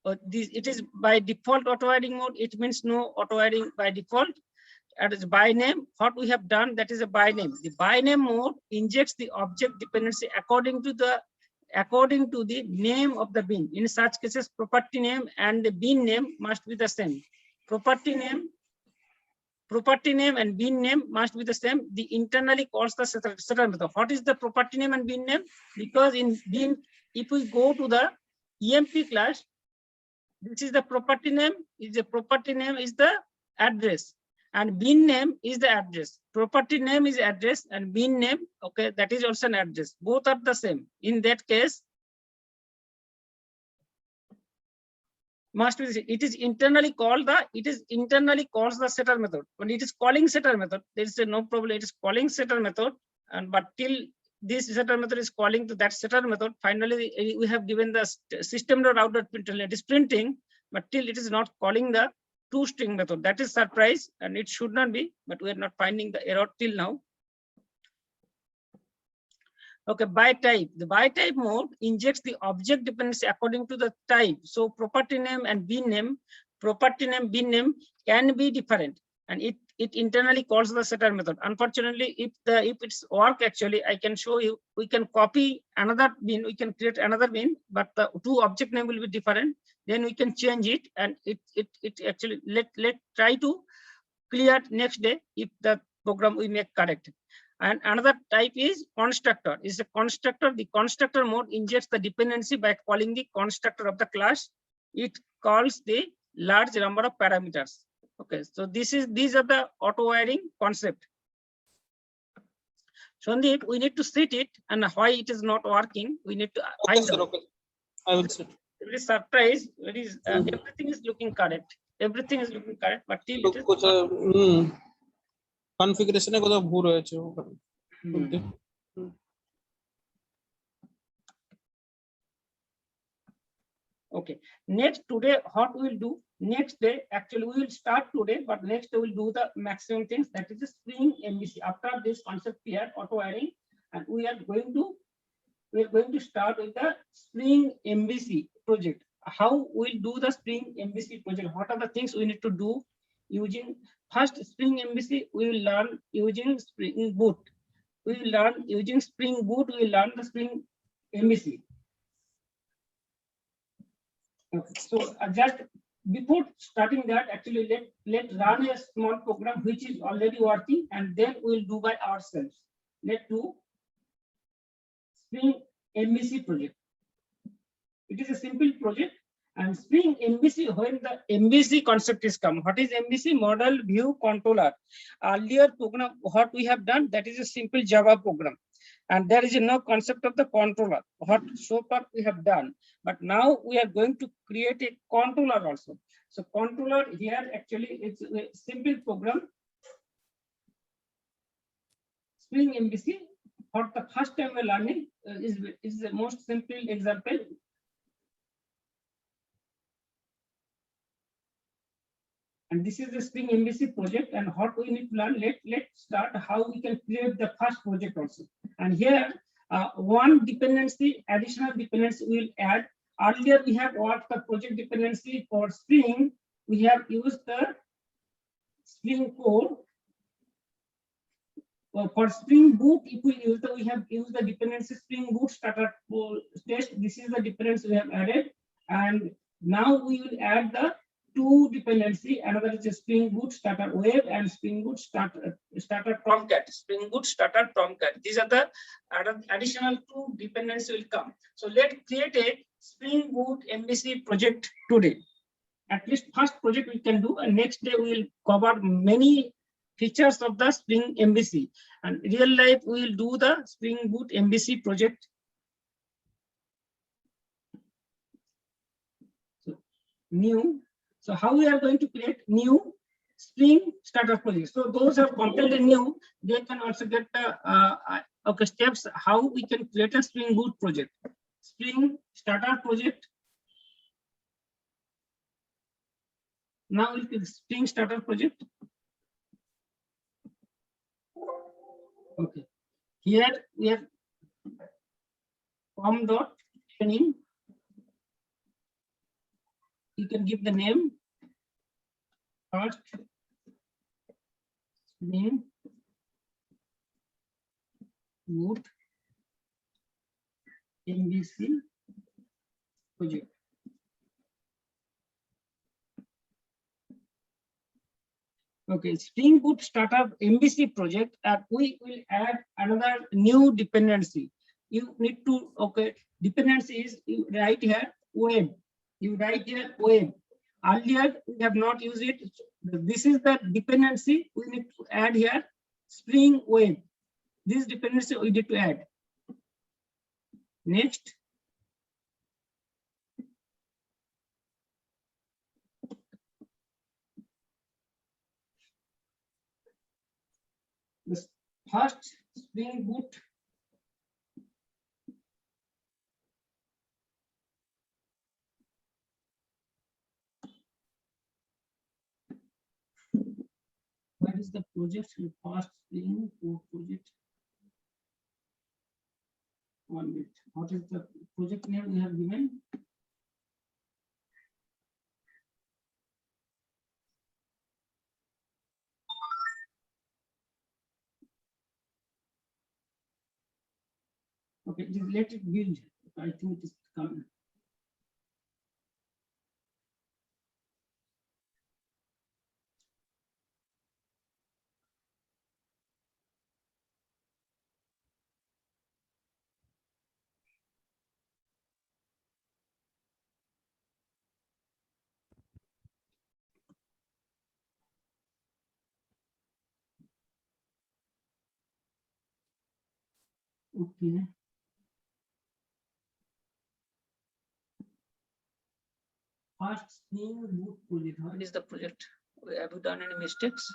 it is by default auto wiring mode. It means no auto wiring by default. And it's by name. What we have done, that is a by name. The by name mode injects the object dependency according to the name of the bin. In such cases, property name and the bin name must be the same. Property name and bin name must be the same. The internally calls the setter method. What is the property name and bin name? Because in bin, if we go to the EMP class, this is the property name. Is the property name is the address, and bin name is the address. Property name is address, and bin name, okay, that is also an address. Both are the same. In that case, must be, it is internally called the setter method. When it is calling setter method, there is no problem. It is calling setter method, and but till this setter method is calling to that setter method, finally we have given the system.out.println. It is printing, but till it is not calling the toString method. That is surprise, and it should not be, but we are not finding the error till now. Okay, by type. The by type mode injects the object dependency according to the type. So property name and bin name, bin name can be different, and it internally calls the setter method. Unfortunately, if it's work, actually I can show you. We can copy another bin, we can create another bin, but the two object name will be different. Then we can change it, and it actually let try to clear next day if the program we make correct. And another type is constructor. Is a constructor. The constructor mode injects the dependency by calling the constructor of the class. It calls the large number of parameters. Okay, so these are the auto wiring concept. Sandeep, we need to set it, and why it is not working, we need to Okay, find sir. out. Okay, I will set. Very surprised. Everything is looking correct. Everything is looking correct, but till it is कुछ not, কনফিগারেশনে কোথাও ভুল হয়েছে ওখানে। Okay, next today what we will do, next day actually we will start today, but next day we'll do the maximum things, that is the Spring MVC. After this concept here, auto wiring, and we are going to start with the Spring MVC project. How we'll do the Spring MVC project, what are the things we need to do using first Spring MVC. We will learn using Spring Boot. We will learn using Spring Boot. We will learn the Spring MVC. Okay, so just before starting that, actually let run a small program which is already working, and then we will do by ourselves. Let's do Spring MVC project. It is a simple project. And Spring MVC, when the MVC concept is come, what is MVC? Model View Controller. Earlier program, what we have done, that is a simple Java program, and there is no concept of the controller. What so far we have done, but now we are going to create a controller also. So controller here actually it's a simple program. Spring MVC, for the first time we're learning, is the most simple example. And this is the Spring MVC project, and what we need to learn, let's start how we can create the first project also. And here one dependency, additional dependency we will add. Earlier we have worked the project dependency for Spring. We have used the Spring core. for Spring Boot, if we use we have used the dependency Spring Boot starter test. This is the dependency we have added, and now we will add the two dependency. Another is a Spring Boot starter web and Spring Boot starter Tomcat. Spring Boot starter Tomcat. These are the additional two dependencies will come. So let's create a Spring Boot MVC project today. At least first project we can do, and next day we will cover many features of the Spring MVC, and real life we will do the Spring Boot MVC project. So new. So how we are going to create new Spring starter project? So those are completely new. They can also get the steps how we can create a Spring Boot project. Spring starter project. Now we'll click Spring starter project. Okay. Here we have form.training. You can give the name first name Boot MVC project. Okay, Spring Boot startup MVC project, and we will add another new dependency. You need to, dependency is you write here web. You write here web. Earlier we have not used it. This is the dependency we need to add here. Spring web. This dependency we need to add. Next. The first Spring Boot what is the project? First Spring Boot project. 1 minute. What is the project name we have given? Okay, just let it build. I think it is coming. Okay. First Spring Boot project. What is the project? Have you done any mistakes?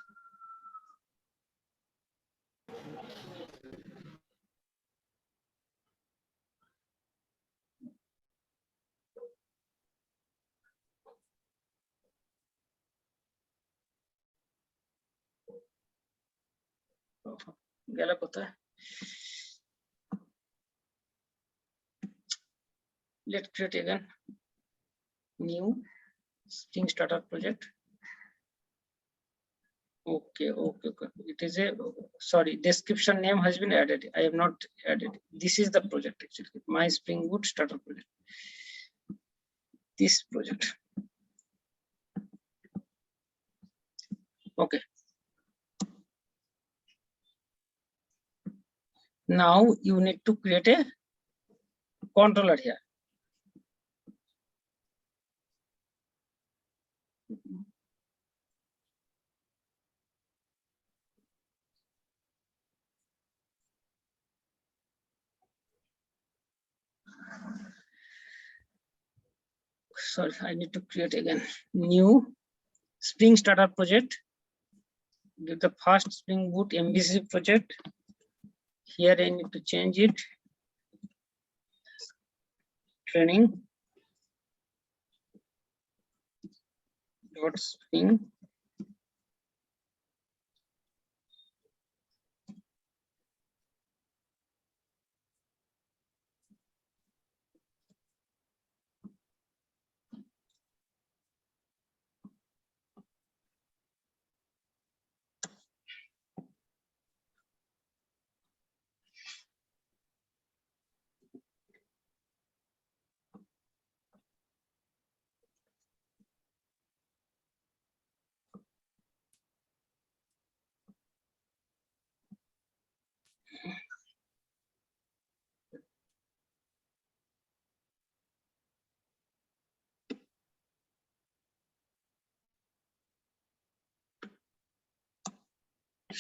গেল কোথায়? Let's create again new Spring starter project. Okay. It is a, sorry, description name has been added. I have not added. This is the project actually. My Spring Boot starter project. This project. Okay. Now you need to create a controller here. Sorry, I need to create again new Spring starter project. Give the first Spring Boot MVC project. Here I need to change it. Training. Dot Spring.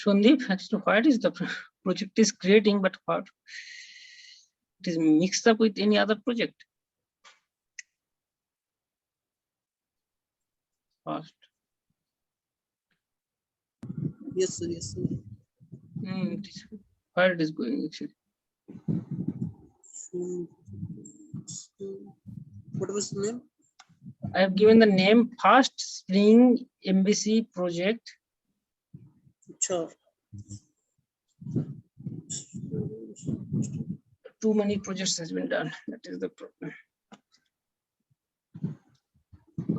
Sandeep, actually, what is the project is creating, but what it is mixed up with any other project? First. Yes, sir. Yes, sir. It is, where it is going actually. What was the name? I have given the name Fast Spring MVC project. Sure. Too many projects has been done. That is the problem.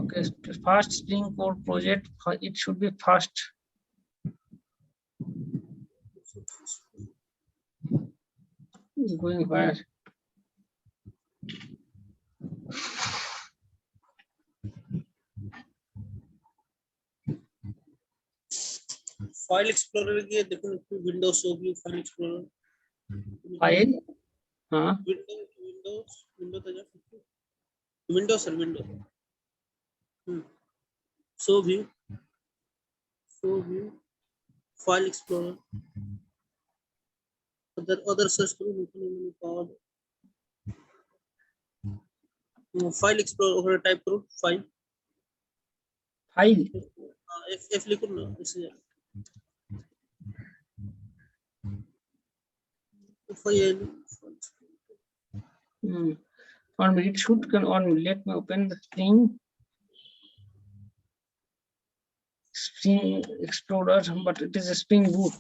Okay, Fast Spring Core project. It should be fast. Going where? File Explorer গিয়ে দেখুন একটু Windows Overview File Explorer. File. Windows তে যান. Windows sir, Windows. So view, File Explorer. Other search করুন ওখানে মানে পাওয়া যায়. File Explorer ওখানে টাইপ করুন file. File. F লিখুন না এসে যাবে. File. On it should can on. Let me open the Spring Explorer, but it is a Spring Boot.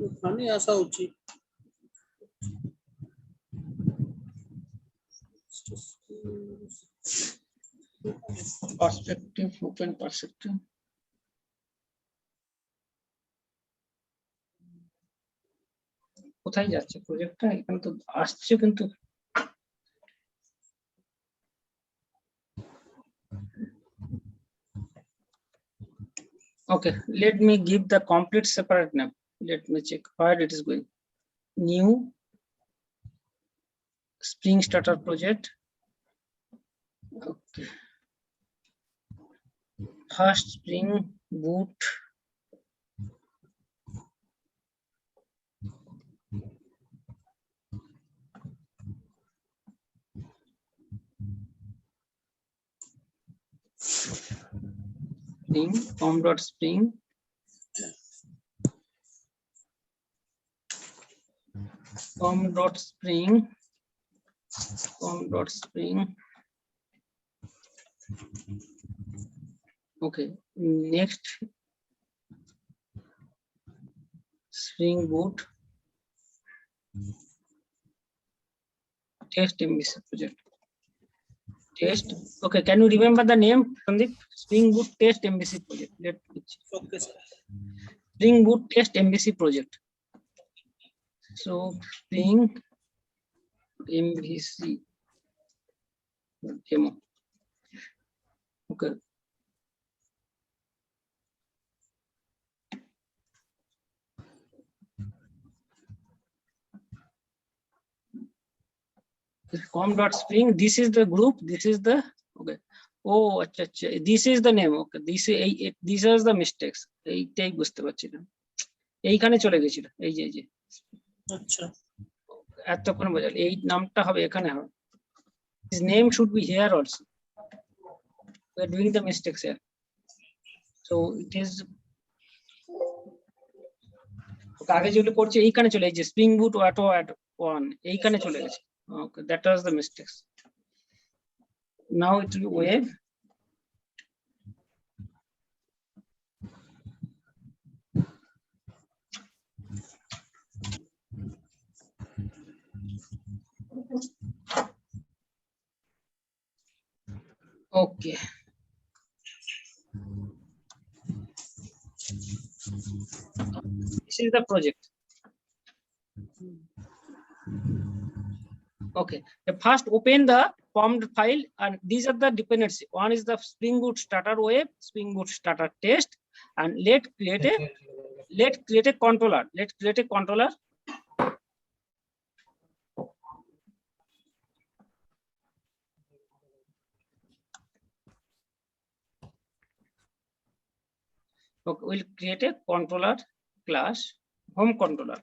ওখানে আসা উচিত. Perspective, open perspective. কোথায় যাচ্ছে প্রজেক্টটা? এখানে তো আসছে কিন্তু okay, let me give the complete separate name. Let me check where it is going. New Spring Starter project. Okay. Fast Spring Boot. Spring, com.spring. com.spring. Okay, next Spring Boot test MVC project. Test. Okay, can you remember the name from the Spring Boot test MVC project? Let me check. Okay, sir. Spring Boot test MVC project. So Spring MVC demo. Okay. Com.spring. This is the group. This is the okay. Oh, acha, acha. This is the name. Okay. These are the mistakes. এইটাই বুঝতে পারছি না। এইখানে চলে গেছিল। এই যে। আচ্ছা। এতক্ষণ বোঝাল। এই নামটা হবে এখানে হবে। His name should be here also. We are doing the mistakes here. So it is. আগে যেগুলো করছে এইখানে চলে এই যে স্প্রিং বুট অটো অ্যাড 1 এইখানে চলে গেছে। Okay, that was the mistakes. Now it will be web. Okay. This is the project. Okay, first open the formed file and these are the dependency. One is the Spring Boot starter web, Spring Boot starter test, and let's create a controller. Let's create a controller. Okay, we'll create a controller class, home controller.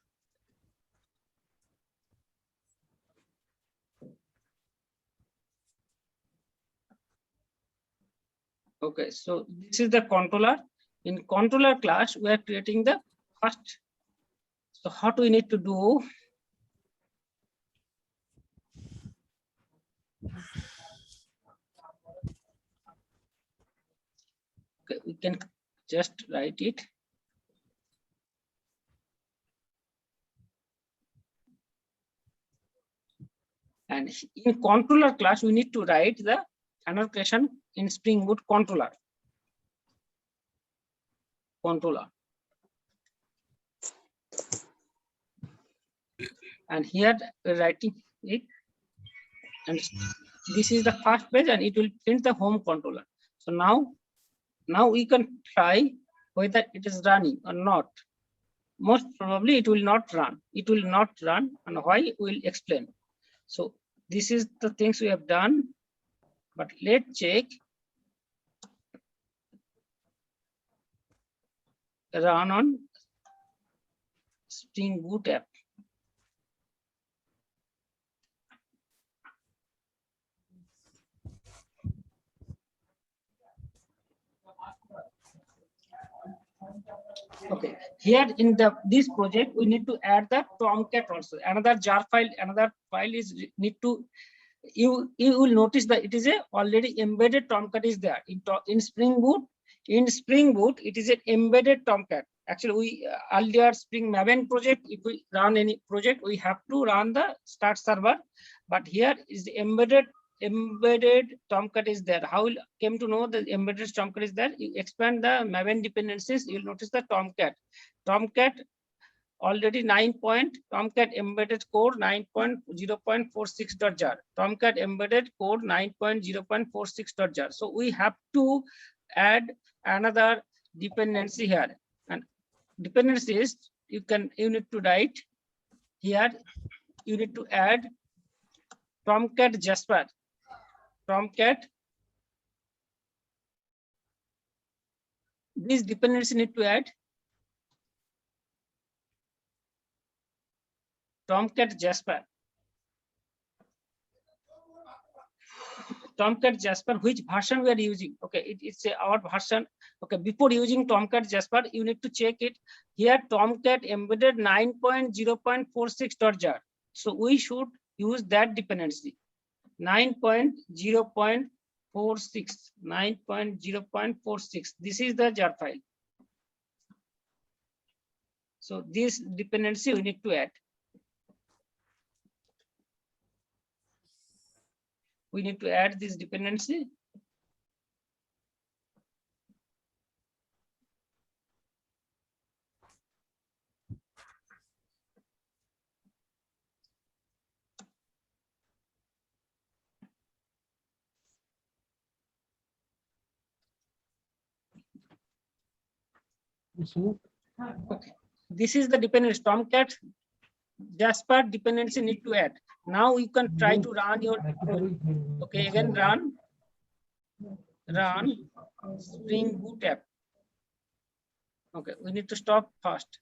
Okay, so this is the controller. In controller class, we are creating the first. So what we need to do? Okay, we can just write it. And in controller class, we need to write the annotation in Spring Boot controller. And here we're writing it. And this is the first page, and it will print the home controller. So now we can try whether it is running or not. Most probably it will not run. It will not run, and why we'll explain. So this is the things we have done, but let's check. Run on Spring Boot app. Okay, here in this project, we need to add the Tomcat also. Another jar file, another file is need to. You will notice that it is a already embedded Tomcat is there in Spring Boot. In Spring Boot, it is an embedded Tomcat. Actually, we earlier Spring Maven project. If we run any project, we have to run the start server. But here is the embedded Tomcat is there. How will came to know the embedded Tomcat is there? You expand the Maven dependencies, you'll notice the Tomcat. Tomcat already 9 point, Tomcat embedded core 9.0.46.jar. Tomcat embedded code 9.0.46.jar. So we have to add another dependency here. And dependencies you need to write here. You need to add Tomcat Jasper. Tomcat. This dependency need to add Tomcat Jasper. Tomcat Jasper, which version we are using? Okay, it's our version. Okay, before using Tomcat Jasper, you need to check it. Here, Tomcat embedded 9.0.46.jar. So we should use that dependency. 9.0.46. 9.0.46. This is the jar file. So this dependency we need to add. We need to add this dependency. Okay, this is the dependency. Tomcat Jasper dependency need to add. Now you can try to run your. Okay, again run Spring Boot app. Okay, we need to stop first.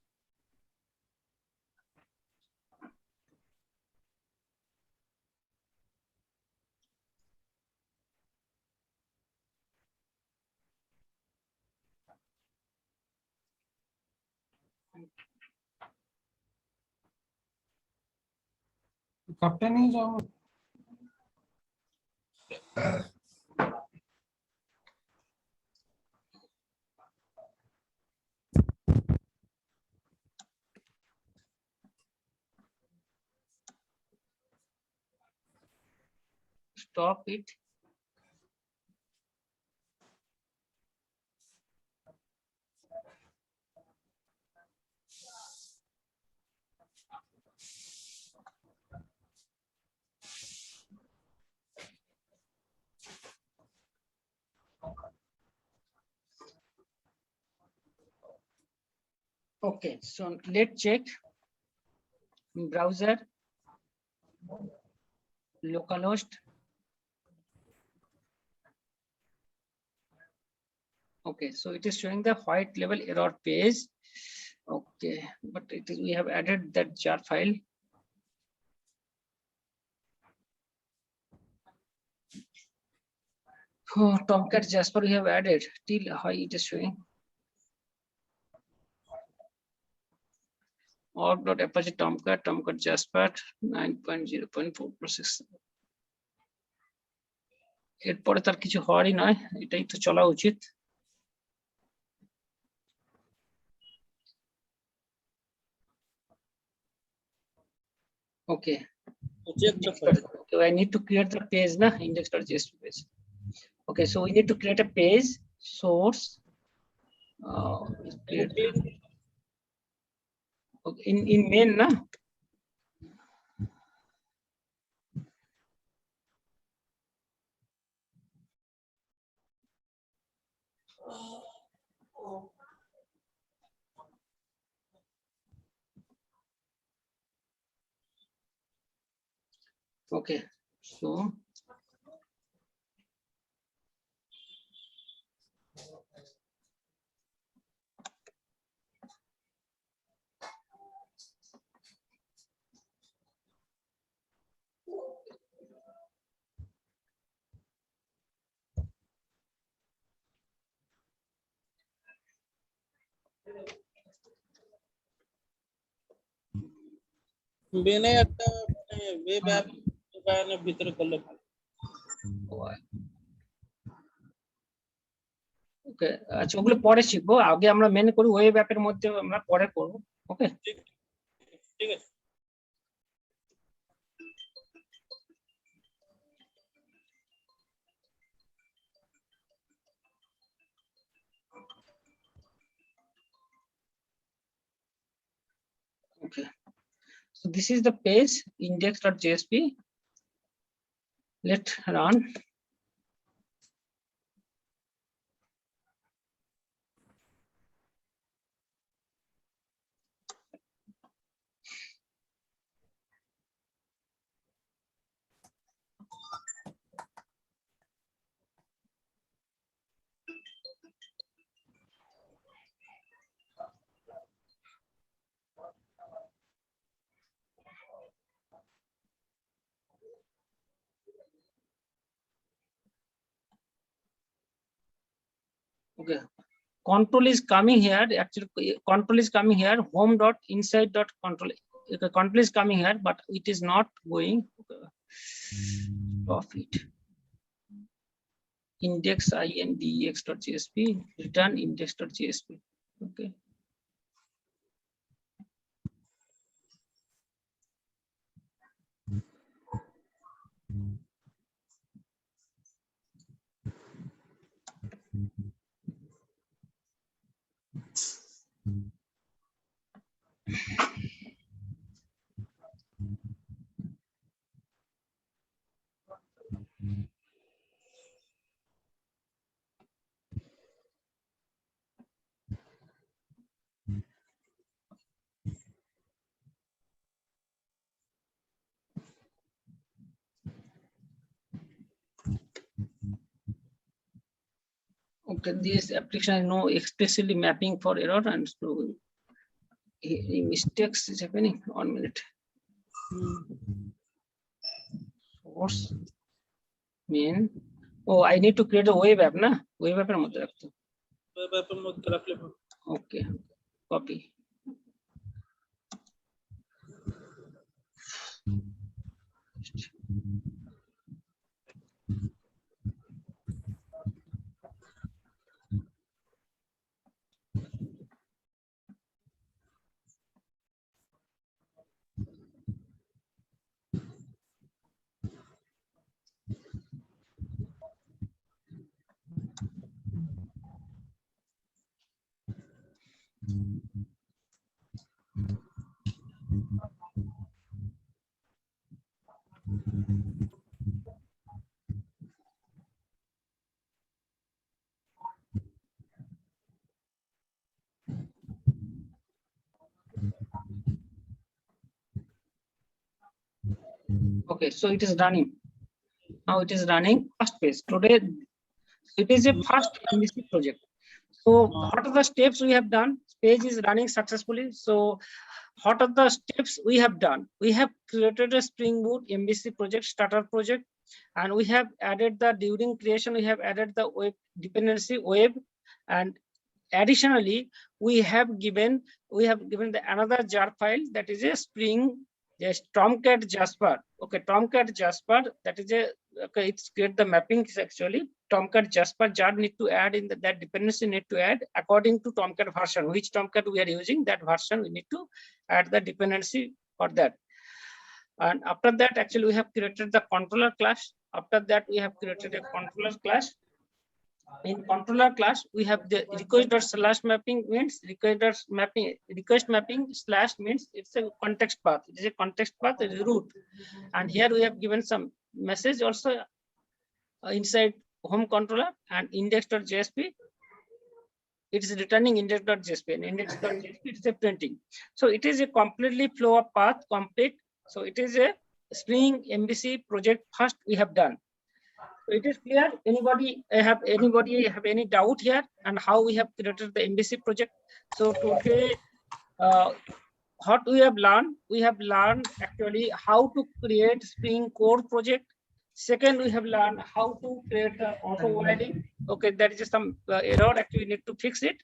Captain is on. Stop it. Okay, so let's check browser, localhost. Okay, so it is showing the white level error page. Okay, but it is, we have added that jar file. Oh, Tomcat Jasper we have added till how it is showing. Org.apache Tomcat Jasper 9.0.4.6 এরপরে তার কিছু হওয়ারই নয়, এটাই তো চলা উচিত। Okay. Okay, I need to create the page na index.jsp page. Okay, so we need to create a page source. Okay, in main na. Okay, so বেনে একটা ওয়েব অ্যাপ দোকানের ভিতরে করলে ভালো। ওকে, আচ্ছা ওগুলো পরে শিখবো, আগে আমরা মেন করি ওয়েব অ্যাপের মধ্যে আমরা পরে করব। ওকে, ঠিক আছে। okay. So this is the page index.jsp. Let's run. Okay, control is coming here. Actually, control is coming here. Home dot inside dot control. Okay, control is coming here, but it is not going. Okay. Stop it. Index index.jsp return index.jsp. Okay. Okay, this application has no explicitly mapping for error, and so mistakes is happening. 1 minute. Source main. Oh, I need to create a web app, na? Web app এর মধ্যে রাখতে। Web অ্যাপের মধ্যে রাখলে ভালো। Okay, copy. Okay, so it is running. Now it is running first page. Today, it is a first MVC project. So what are the steps we have done? Page is running successfully. So what are the steps we have done? We have created a Spring Boot MVC project, starter project, and we have added during creation, we have added the web dependency web, and additionally, we have given another jar file that is a Spring, yes, Tomcat Jasper. Okay, Tomcat Jasper, that is it's create the mappings actually. Tomcat Jasper jar need to add in that dependency need to add according to Tomcat version. Which Tomcat we are using, that version we need to add the dependency for that. And after that, actually, we have created the controller class. After that, we have created a controller class. In controller class, we have the request.slash mapping means request mapping slash means it's a context path. It is a context path, it is root. And here we have given some message also inside home controller and index.jsp. It is returning index.jsp and index.jsp it is a printing. So it is a completely flow of path complete. So it is a Spring MVC project first we have done. So it is clear. Anybody have any doubt here and how we have created the MVC project? So today, what we have learned? We have learned actually how to create Spring Core project. Second, we have learned how to create auto wiring. Okay, there is some error. Actually, we need to fix it.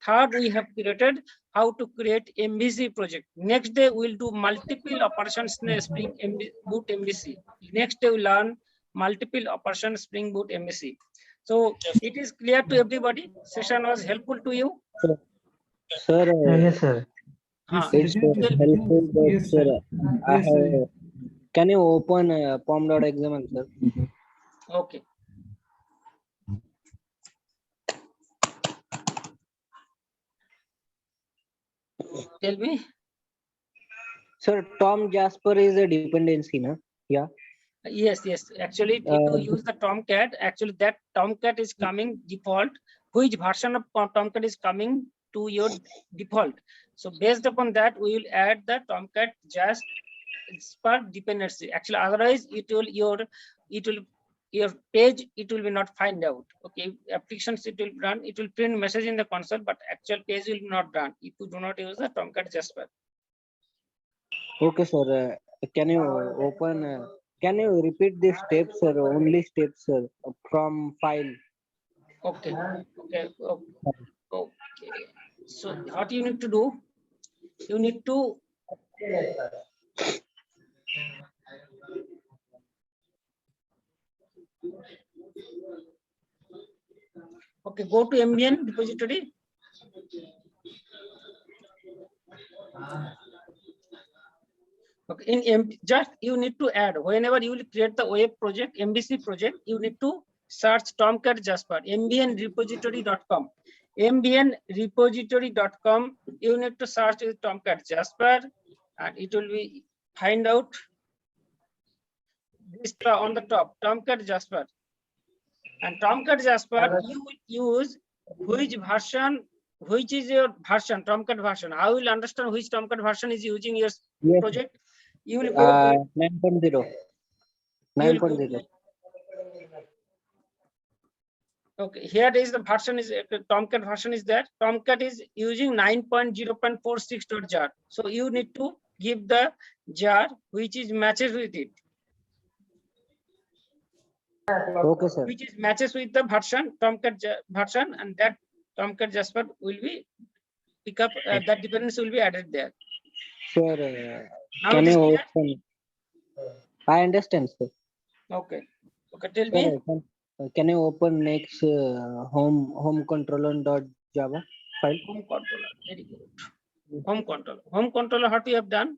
Third, we have created how to create MVC project. Next day, we'll do multiple operations in Spring Boot MVC. Next day, we learn multiple operations Spring Boot MVC. So it is clear to everybody. Session was helpful to you. Sir, Yes, sir. it's helpful, but Yes, sir, sir. I Yes, sir. have. Can you open pom.xml, sir? Okay. Tell me. Sir, Tom Jasper is a dependency, na? Yeah. Yes. Actually, to use the Tomcat, actually that Tomcat is coming default. Which version of Tomcat is coming to your default? So based upon that, we will add the Tomcat Jasper dependency. Actually, otherwise your page it will be not find out. Okay, applications it will run. It will print message in the console, but actual page will not run if you do not use the Tomcat Jasper. Okay, sir. Can you open? Can you repeat the steps, sir? Only steps, sir, from file. Okay. So what you need to do? You need to go to MVN repository. Okay, just you need to add whenever you will create the web project, MVC project, you need to search Tomcat Jasper, mbnrepository.com. mbnrepository.com, you need to search with Tomcat Jasper, and it will be find out this on the top, Tomcat Jasper. And Tomcat Jasper, you will use which version, which is your version, Tomcat version. How will understand which Tomcat version is using your Yes. project? You will go to 9.0. 9.0. Okay, here is the version is Tomcat version is there. Tomcat is using 9.0.46.jar. So you need to give the jar which is matches with it. Okay, sir. Which is matches with the version Tomcat version, and that Tomcat Jasper will be pick up that dependency will be added there. Sir, Now can it is you clear? open? I understand, sir. Okay, tell me. Sir, can you open next home controller.java file? Home controller, very good. Home controller, what we have done?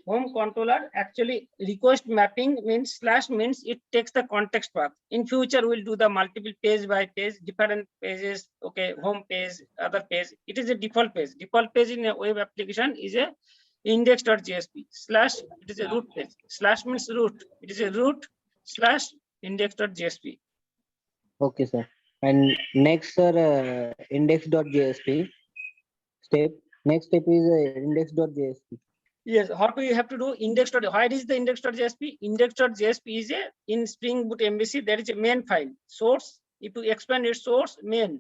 Home controller actually request mapping means slash means it takes the context path. In future, we'll do the multiple page by page, different pages. Okay, home page, other page. It is a default page. Default page in a web application is a index.jsp slash. It is a root page. Slash means root. It is a root slash index.jsp. Okay, sir. And next, sir, index.jsp step. Next step is index.jsp. Yes, what we have to do index. Why is the index.jsp? Index.jsp is in Spring Boot MVC. There is a main file source. If you expand its source main,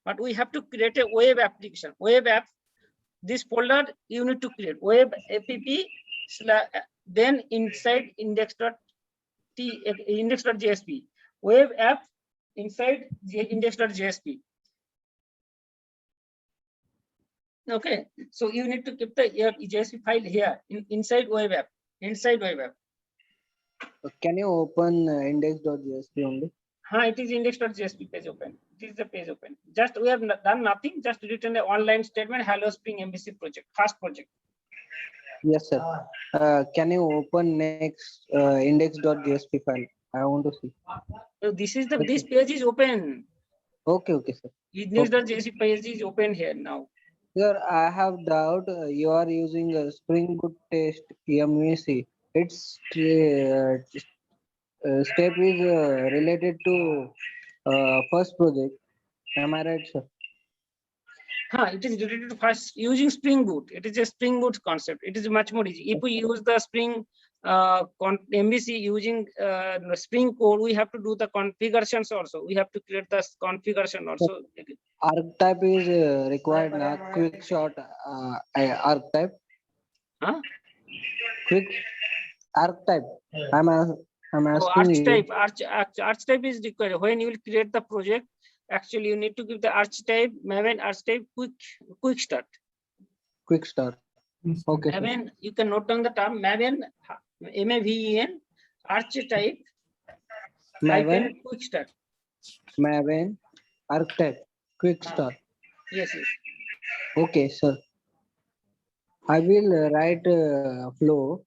but we have to create a web application, web app. This folder you need to create web app then inside index.jsp, web app inside index.jsp. Okay, so you need to keep the JSP file here inside web app, Can you open index.jsp only? It is index.jsp page open. It is the page open. Just we have done nothing, just written an online statement, Hello Spring MVC project, first project. Yes, sir. Can you open next index.jsp file? I want to see. So this page is open. Okay, sir. Index.jsp page is open here now. Sir, I have doubt. You are using a Spring Boot test MVC. Its step is related to first project. Am I right, sir? It is related to first using Spring Boot. It is a Spring Boot concept. It is much more easy. If we use the Spring MVC using Spring code, we have to do the configurations also. We have to create the configuration also. Archetype is required now. Quick short archetype. Huh? Quick archetype. I'm asking you. Archetype is required. When you will create the project, actually you need to give the archetype, Maven archetype quick start. Quick start. Okay, sir. Maven, you can note down the term Maven, MAVEN, archetype, Maven, quick start. Maven, archetype, quick start. Yes. Okay, sir. I will write flow.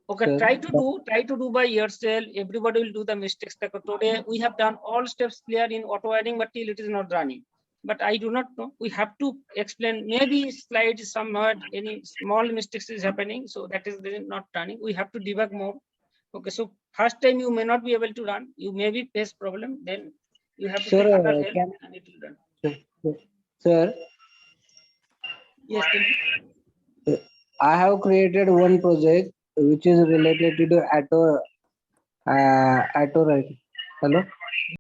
Okay, Sir, try to do by yourself. Everybody will do the mistakes. Today we have done all steps clear in auto adding, but till it is not running. But I do not know. We have to explain. Maybe slide somewhat any small mistakes is happening, so that is not running. We have to debug more. Okay, so first time you may not be able to run. You maybe face problem. Then you have to Sir, take other help and it will run. Sir, Yes, tell me. I have created one project which is related to auto writing. Hello.